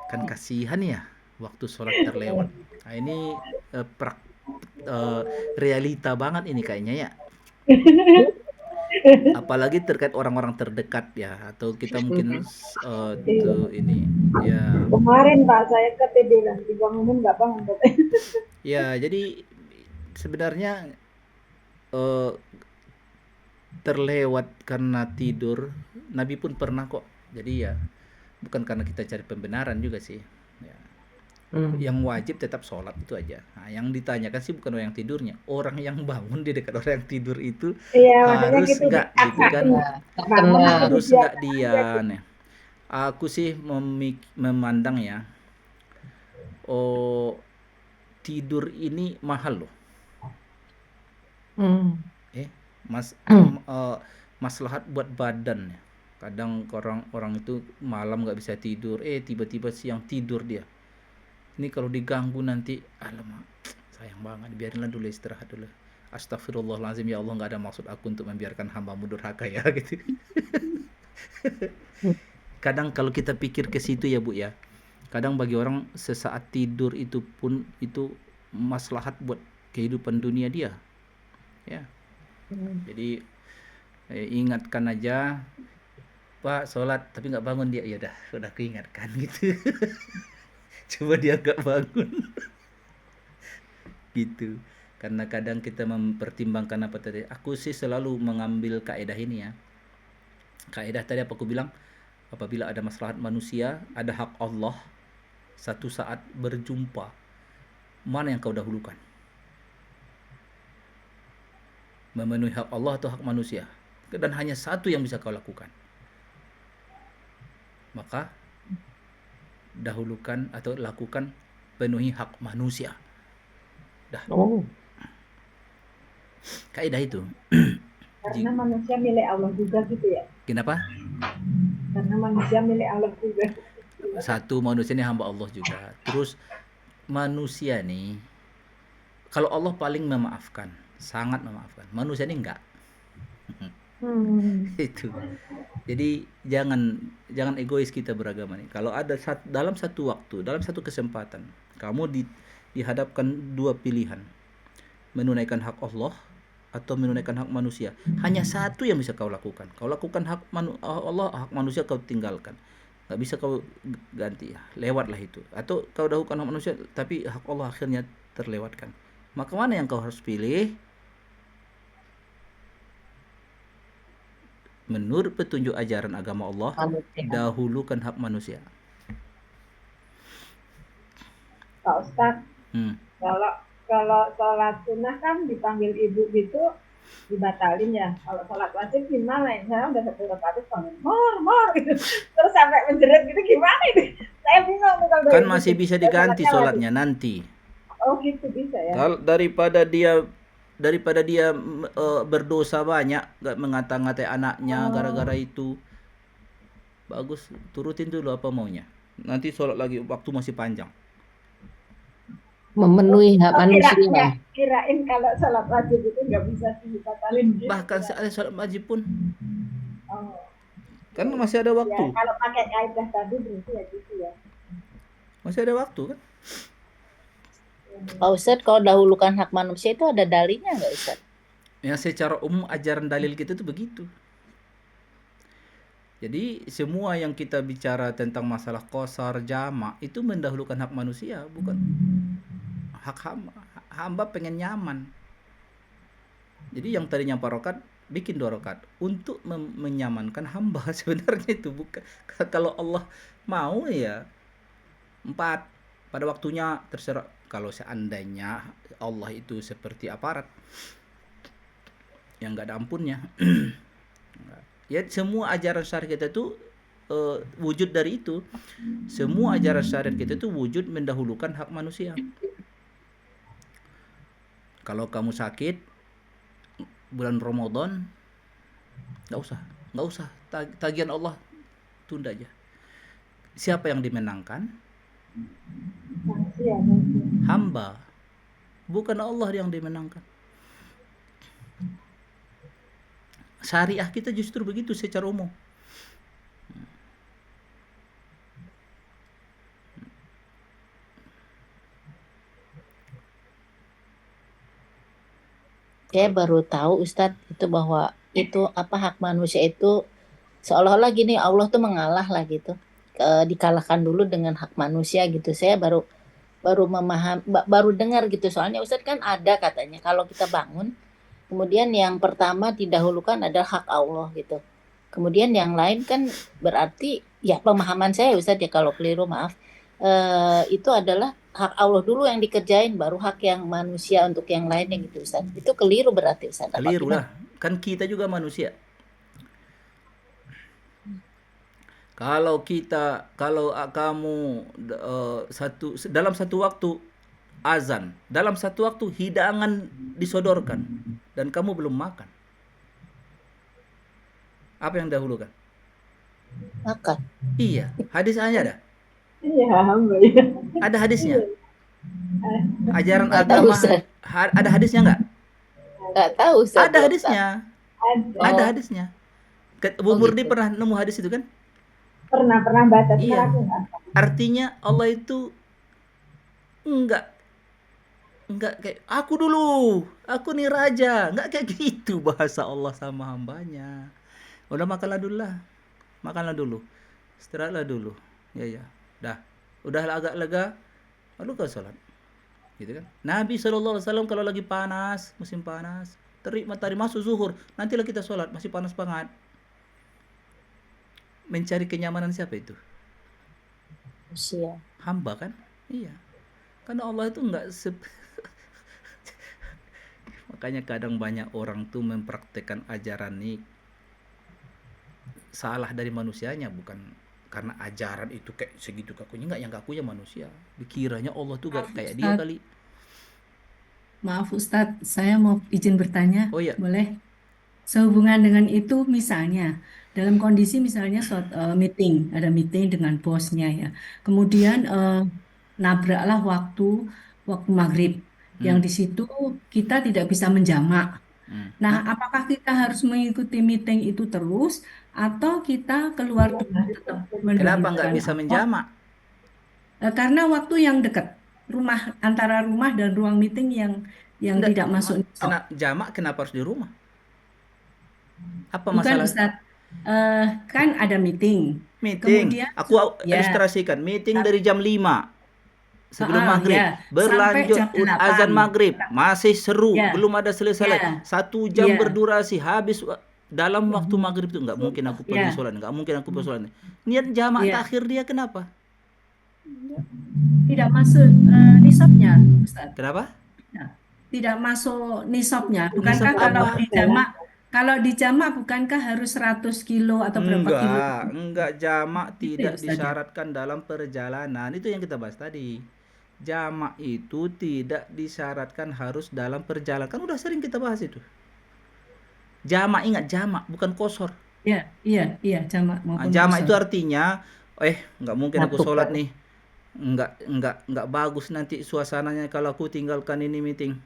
Kan kasihan ya waktu sholat terlewat. Nah ini realita banget ini kayaknya ya. Apalagi terkait orang-orang terdekat ya, atau kita mungkin ini ya. Kemarin Pak saya ketiduran, dibangunin nggak bangun. Ya jadi sebenarnya terlewat karena tidur, Nabi pun pernah kok. Jadi ya bukan karena kita cari pembenaran juga sih. Ya. Yang wajib tetap sholat itu aja. Nah, yang ditanyakan sih bukan orang yang tidurnya, orang yang bangun di dekat orang yang tidur itu harus gitu, nggak gitu kan? Harus nggak dia. Nih. Aku sih memandang ya, tidur ini mahal loh. Maslahat buat badan ya. Kadang orang itu malam nggak bisa tidur, tiba-tiba siang tidur dia. Ini kalau diganggu nanti, alamak, sayang banget, biarinlah dulu, istirahat dulu. Astagfirullahaladzim, ya Allah, nggak ada maksud aku untuk membiarkan hamba-Mu durhaka ya, gitu. Kadang kalau kita pikir ke situ ya Bu ya, kadang bagi orang sesaat tidur itu pun itu maslahat buat kehidupan dunia dia, ya. Jadi ingatkan aja, Pak, sholat tapi nggak bangun dia, ya udah keingatkan gitu. Coba dia nggak bangun gitu. Karena kadang kita mempertimbangkan apa tadi. Aku sih selalu mengambil kaidah ini ya. Kaidah tadi apa aku bilang? Apabila ada maslahat manusia, ada hak Allah, satu saat berjumpa, mana yang kau dahulukan? Memenuhi hak Allah atau hak manusia? Dan hanya satu yang bisa kau lakukan. Maka dahulukan atau lakukan penuhi hak manusia. Dah. Oh, Kaidah itu. Karena manusia milik Allah juga gitu ya. Kenapa? Karena manusia milik Allah juga. Satu, manusia ini hamba Allah juga. Terus manusia nih, kalau Allah paling memaafkan, sangat memaafkan. Manusia ini enggak. Itu. Jadi jangan egois kita beragama nih. Kalau ada dalam satu waktu, dalam satu kesempatan, kamu dihadapkan dua pilihan. Menunaikan hak Allah atau menunaikan hak manusia. Hanya satu yang bisa kau lakukan. Kau lakukan hak Allah, hak manusia kau tinggalkan. Gak bisa kau ganti ya. Lewatlah itu. Atau kau dahulukan hak manusia tapi hak Allah akhirnya terlewatkan. Maka mana yang kau harus pilih? Menurut petunjuk ajaran agama Allah, manusia. dahulukan hak manusia. Pak Ustadz, kalau sholat sunnah kan dipanggil ibu gitu dibatalin ya. Kalau sholat wajib gimana ya? Saya udah 1 rakaat panggil mor gitu. Terus sampai menjerit gitu gimana itu? Saya bingung tuh kalau Kan dari masih gitu. bisa Saya diganti sholatnya sholatnya nanti. wajib. Oh gitu bisa ya. Kalau daripada dia berdosa banyak, gak ngata-ngatai anaknya gara-gara itu. Bagus, turutin dulu apa maunya. Nanti sholat lagi waktu masih panjang. Memenuhi hak manusia. Kirain kalau sholat wajib itu nggak bisa dibatalin gitu. Bahkan ada sholat wajib pun Oh, kan masih ada ya, waktu. kalau pakai kaidah tadi berarti ya gitu ya. Masih ada waktu kan? Pak Ustadz, kalau dahulukan hak manusia itu ada dalilnya nggak Ustadz? Ya secara umum ajaran dalil kita itu begitu. Jadi semua yang kita bicara tentang masalah qasar, jamak itu mendahulukan hak manusia, bukan hak hamba. Hamba pengen nyaman. Jadi yang tadinya 4 rakaat bikin 2 rakaat untuk menyamankan hamba sebenarnya itu bukan. Kalau Allah mau ya 4 pada waktunya terserah. Kalau seandainya Allah itu seperti aparat yang nggak ada ampunnya. Ya semua ajaran syariat kita itu wujud dari itu. Semua ajaran syariat kita itu wujud mendahulukan hak manusia. Kalau kamu sakit bulan Ramadan, nggak usah tagihan Allah tunda aja. Siapa yang dimenangkan? Manusia. Hamba, bukan Allah yang dimenangkan. Syariah kita justru begitu secara umum. Saya baru tahu Ustadz itu bahwa itu apa hak manusia itu seolah-olah gini Allah tuh mengalah lah gitu. Dikalahkan dulu dengan hak manusia gitu. Saya baru dengar gitu. Soalnya Ustadz kan ada katanya kalau kita bangun kemudian yang pertama didahulukan adalah hak Allah gitu. Kemudian yang lain kan berarti ya pemahaman saya Ustadz ya kalau keliru maaf. Itu adalah hak Allah dulu yang dikerjain baru hak yang manusia untuk yang lainnya gitu Ustadz. Itu keliru berarti Ustadz. Keliru lah. Kan kita juga manusia. Kalau kamu dalam satu waktu azan, dalam satu waktu hidangan disodorkan dan kamu belum makan. Apa yang dahulukan? Makan. Iya, hadisnya ada. Iya, hamba ya. Ada hadisnya. Ajaran Nggak tahu, agama Ustaz. ada hadisnya nggak? Nggak tahu Ustadz. Ada hadisnya. Ada Oh. hadisnya. Bu Murni gitu. pernah nemu hadis itu kan? Pernah baca. Iya. Aku nggak tahu. Artinya Allah itu enggak kayak aku dulu, aku nih raja, enggak kayak gitu bahasa Allah sama hambanya. Udah makanlah dulu, istirahatlah dulu, ya, dah, udah agak lega, lalu kau sholat, gitu kan. Nabi SAW kalau lagi panas, musim panas, terik matahari masuk zuhur, nantilah kita sholat, masih panas banget. Mencari kenyamanan siapa itu? Usia. Hamba kan? Iya. Karena Allah itu enggak makanya kadang banyak orang tuh mempraktekkan ajaran ini salah dari manusianya, bukan karena ajaran itu kayak segitu kakunya, enggak, yang kakunya manusia. Dikiranya Allah tuh Maaf kayak dia Ustadz, kali. maaf Ustadz, saya mau izin bertanya, Oh iya, boleh? Sehubungan dengan itu, misalnya dalam kondisi misalnya meeting, ada meeting dengan bosnya ya, kemudian nabraklah waktu maghrib, yang di situ kita tidak bisa menjamak. Nah, apakah kita harus mengikuti meeting itu terus, atau kita keluar dulu tetap kenapa nggak mendahulukan bisa Allah? menjamak? Karena waktu yang dekat, antara rumah dan ruang meeting yang Enggak, tidak masuk nisab. jamak kenapa harus di rumah? Apa Bukan masalah? Ustadz, kan ada meeting. Meeting, Kemudian aku ya, ilustrasikan, meeting dari jam 5 sebelum maghrib, ya, sampai berlanjut jam 8. azan maghrib, masih seru, Ya, belum ada selesai, ya, 1 jam ya, berdurasi, habis dalam waktu maghrib itu nggak mungkin aku pergi ya. sholat, nggak mungkin aku pergi sholat. Niat jamak Ya. takhir dia kenapa? Tidak masuk nisabnya, Ustadz. Kenapa? Ya, tidak masuk nisabnya. Nisab Bukankah apa? kalau dijamak bukankah harus 100 kilo atau berapa kilo? Enggak, jamak Gitu ya, tidak Ustadz, ya? disyaratkan dalam perjalanan. Itu yang kita bahas tadi. Jamak itu tidak disyaratkan harus dalam perjalanan. Kan udah sering kita bahas itu. Jamak, ingat jamak, bukan qashar. Iya, jamak maupun Jamak qashar. itu artinya, nggak mungkin aku sholat nih. Nggak bagus nanti suasananya kalau aku tinggalkan ini meeting.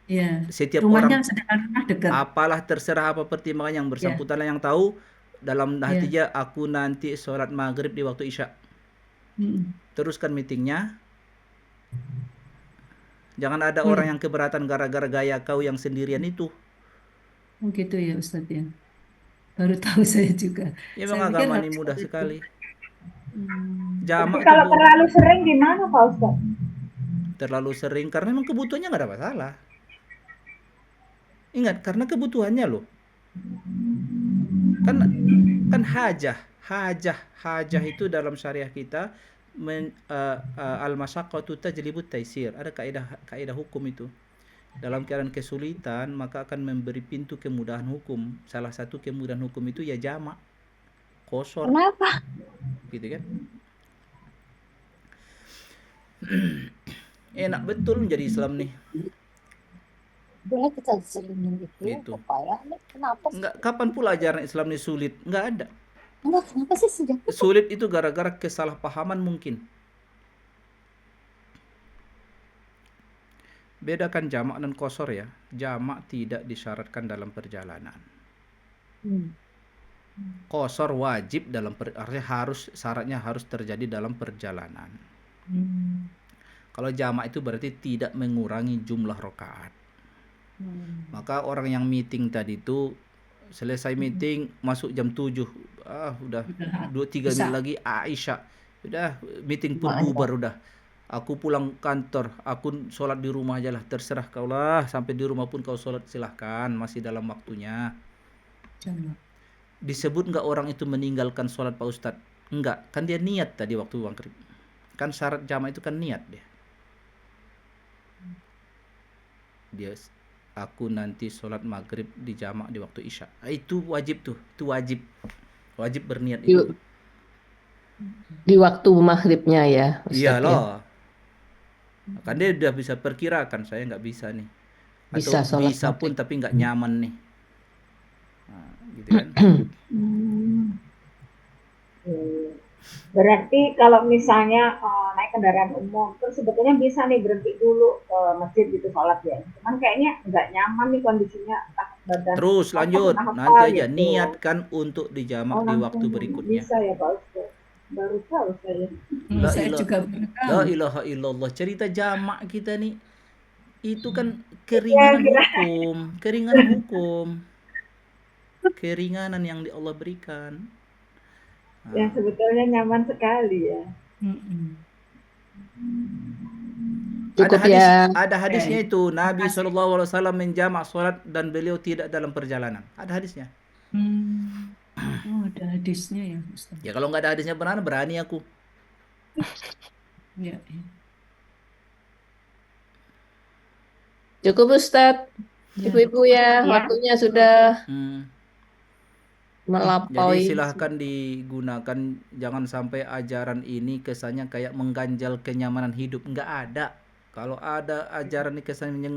Iya. Setiap Rumahnya orang, sedangkan rumah dekat. apalah terserah apa pertimbangan, yang bersangkutan yang tahu. Dalam hatinya aku nanti sholat maghrib di waktu isya. Teruskan meetingnya. Jangan ada orang yang keberatan gara-gara gaya kau yang sendirian itu. Oh gitu ya Ustadz ya. Baru tahu saya juga. Ya Saya memang pikir agama ini harus mudah itu. sekali. Tapi Jamak itu kalau terlalu sering gimana Pak Ustadz? terlalu sering karena memang kebutuhannya nggak ada masalah. Ingat, karena kebutuhannya loh. Kan hajah itu dalam syariah kita al-masyaqqatu tajlibut taisir. Ada kaidah hukum itu. Dalam keadaan kesulitan maka akan memberi pintu kemudahan hukum. Salah satu kemudahan hukum itu ya jamak, qashar. Kenapa? Gitu kan? Enak betul menjadi Islam nih. Boleh kita selingin itu Gitu. supaya kenapa sih? Enggak, kapan pula ajaran Islam ini sulit? Enggak ada. Enggak, kenapa sih sejak itu? Sulit itu gara-gara kesalahpahaman mungkin. Bedakan jamak dan qashar ya. Jamak tidak disyaratkan dalam perjalanan. Qashar wajib dalam syaratnya harus terjadi dalam perjalanan. Kalau jamak itu berarti tidak mengurangi jumlah rakaat. Maka orang yang meeting tadi itu selesai meeting masuk jam 7, udah 2-3 menit lagi Aisyah, udah meeting pun bubar udah. Aku pulang kantor, aku sholat di rumah aja lah, terserah kau lah, sampai di rumah pun kau sholat silahkan, masih dalam waktunya. Disebut nggak orang itu meninggalkan sholat Pak Ustadz? Enggak, kan dia niat tadi waktu maghrib. Kan syarat jamak itu kan niat dia aku nanti sholat maghrib di jamak di waktu isya. Itu wajib tuh, itu wajib berniat itu. Di waktu maghribnya ya, Ustadz. Iya loh. Kan dia udah bisa perkirakan, saya nggak bisa nih. Atau bisa pun tapi nggak nyaman nih. Nah, gitu kan. Berarti kalau misalnya naik kendaraan umum, terus sebetulnya bisa nih berhenti dulu ke masjid gitu sholat ya. Cuman kayaknya nggak nyaman nih kondisinya. Badan terus lanjut, nanti aja gitu. Niatkan untuk dijamak di waktu berikutnya. Bisa ya Pak Ustaz. Baru tahu saya. La ilaha illallah. Cerita jamak kita nih itu kan keringanan hukum. Keringanan yang Allah berikan. Yang sebetulnya nyaman sekali ya. Cukup ya. Ada hadisnya itu. Nabi kasih. SAW menjamak sholat dan beliau tidak dalam perjalanan. Ada hadisnya. Oh, ada hadisnya ya, Ustaz. Ya kalau nggak ada hadisnya berani aku. Ya, ya. Cukup Ustadz. Ya. Ibu-ibu ya, Ya. waktunya sudah Jadi melampaui. silahkan digunakan, jangan sampai ajaran ini kesannya kayak mengganjal kenyamanan hidup. Nggak ada. Kalau ada ajaran ini kesannya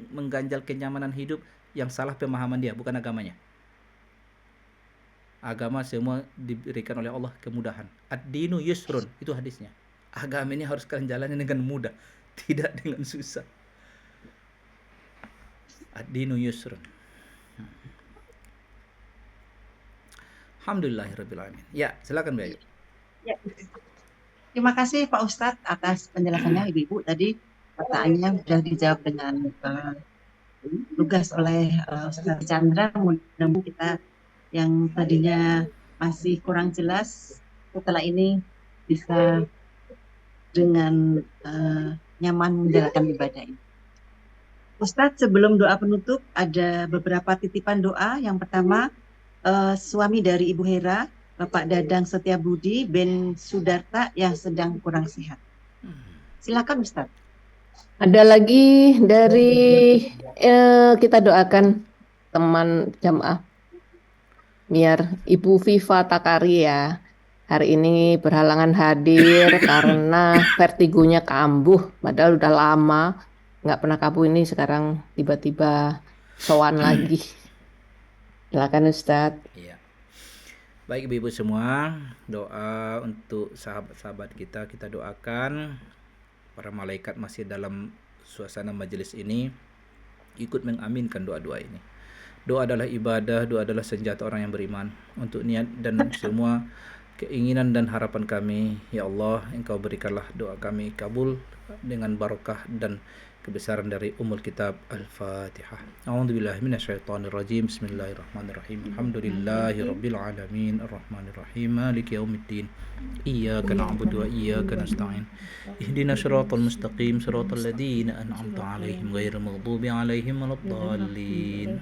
mengganjal kenyamanan hidup, yang salah pemahaman dia, bukan agamanya. Agama semua diberikan oleh Allah kemudahan. Ad-dinu yusrun, itu hadisnya. Agama ini harus kalian jalani dengan mudah, tidak dengan susah. Ad-dinu yusrun. Alhamdulillahirrabbilalamin. Ya, silakan Mbak Ayu. Ya. Terima kasih Pak Ustadz atas penjelasannya Ibu-ibu. Tadi pertanyaannya sudah dijawab dengan lugas oleh Ustadz Chandra. Mudah-mudahan kita yang tadinya masih kurang jelas setelah ini bisa dengan nyaman menjalankan ibadah ini. Ustadz, sebelum doa penutup ada beberapa titipan doa. Yang pertama, suami dari Ibu Hera, Bapak Dadang Setiabudi bin Sudarta yang sedang kurang sehat. Silakan Ustadz. Ada lagi dari kita doakan teman jamaah biar Ibu Viva Takari ya. Hari ini berhalangan hadir karena vertigonya kambuh. Padahal udah lama nggak pernah kambuh, ini sekarang tiba-tiba sowan lagi. Silakan Ustadz. Iya. Baik ibu-ibu semua, doa untuk sahabat-sahabat kita doakan. Para malaikat masih dalam suasana majelis ini ikut mengaminkan doa-doa ini. Doa adalah ibadah, doa adalah senjata orang yang beriman. Untuk niat dan semua keinginan dan harapan kami, ya Allah, Engkau berikanlah doa kami kabul dengan barokah dan kebesaran dari Ummul Kitab Al-Fatihah. A'udzubillahi minasyaitonirrajim. Bismillahirrahmanirrahim. Alhamdulillahirabbil alamin, arrahmanirrahim, maliki yaumiddin. Iyyaka na'budu wa iyyaka nasta'in. Ihdinas siratal mustaqim, siratal ladzina an'amta 'alaihim ghairil maghdubi 'alaihim waladdallin.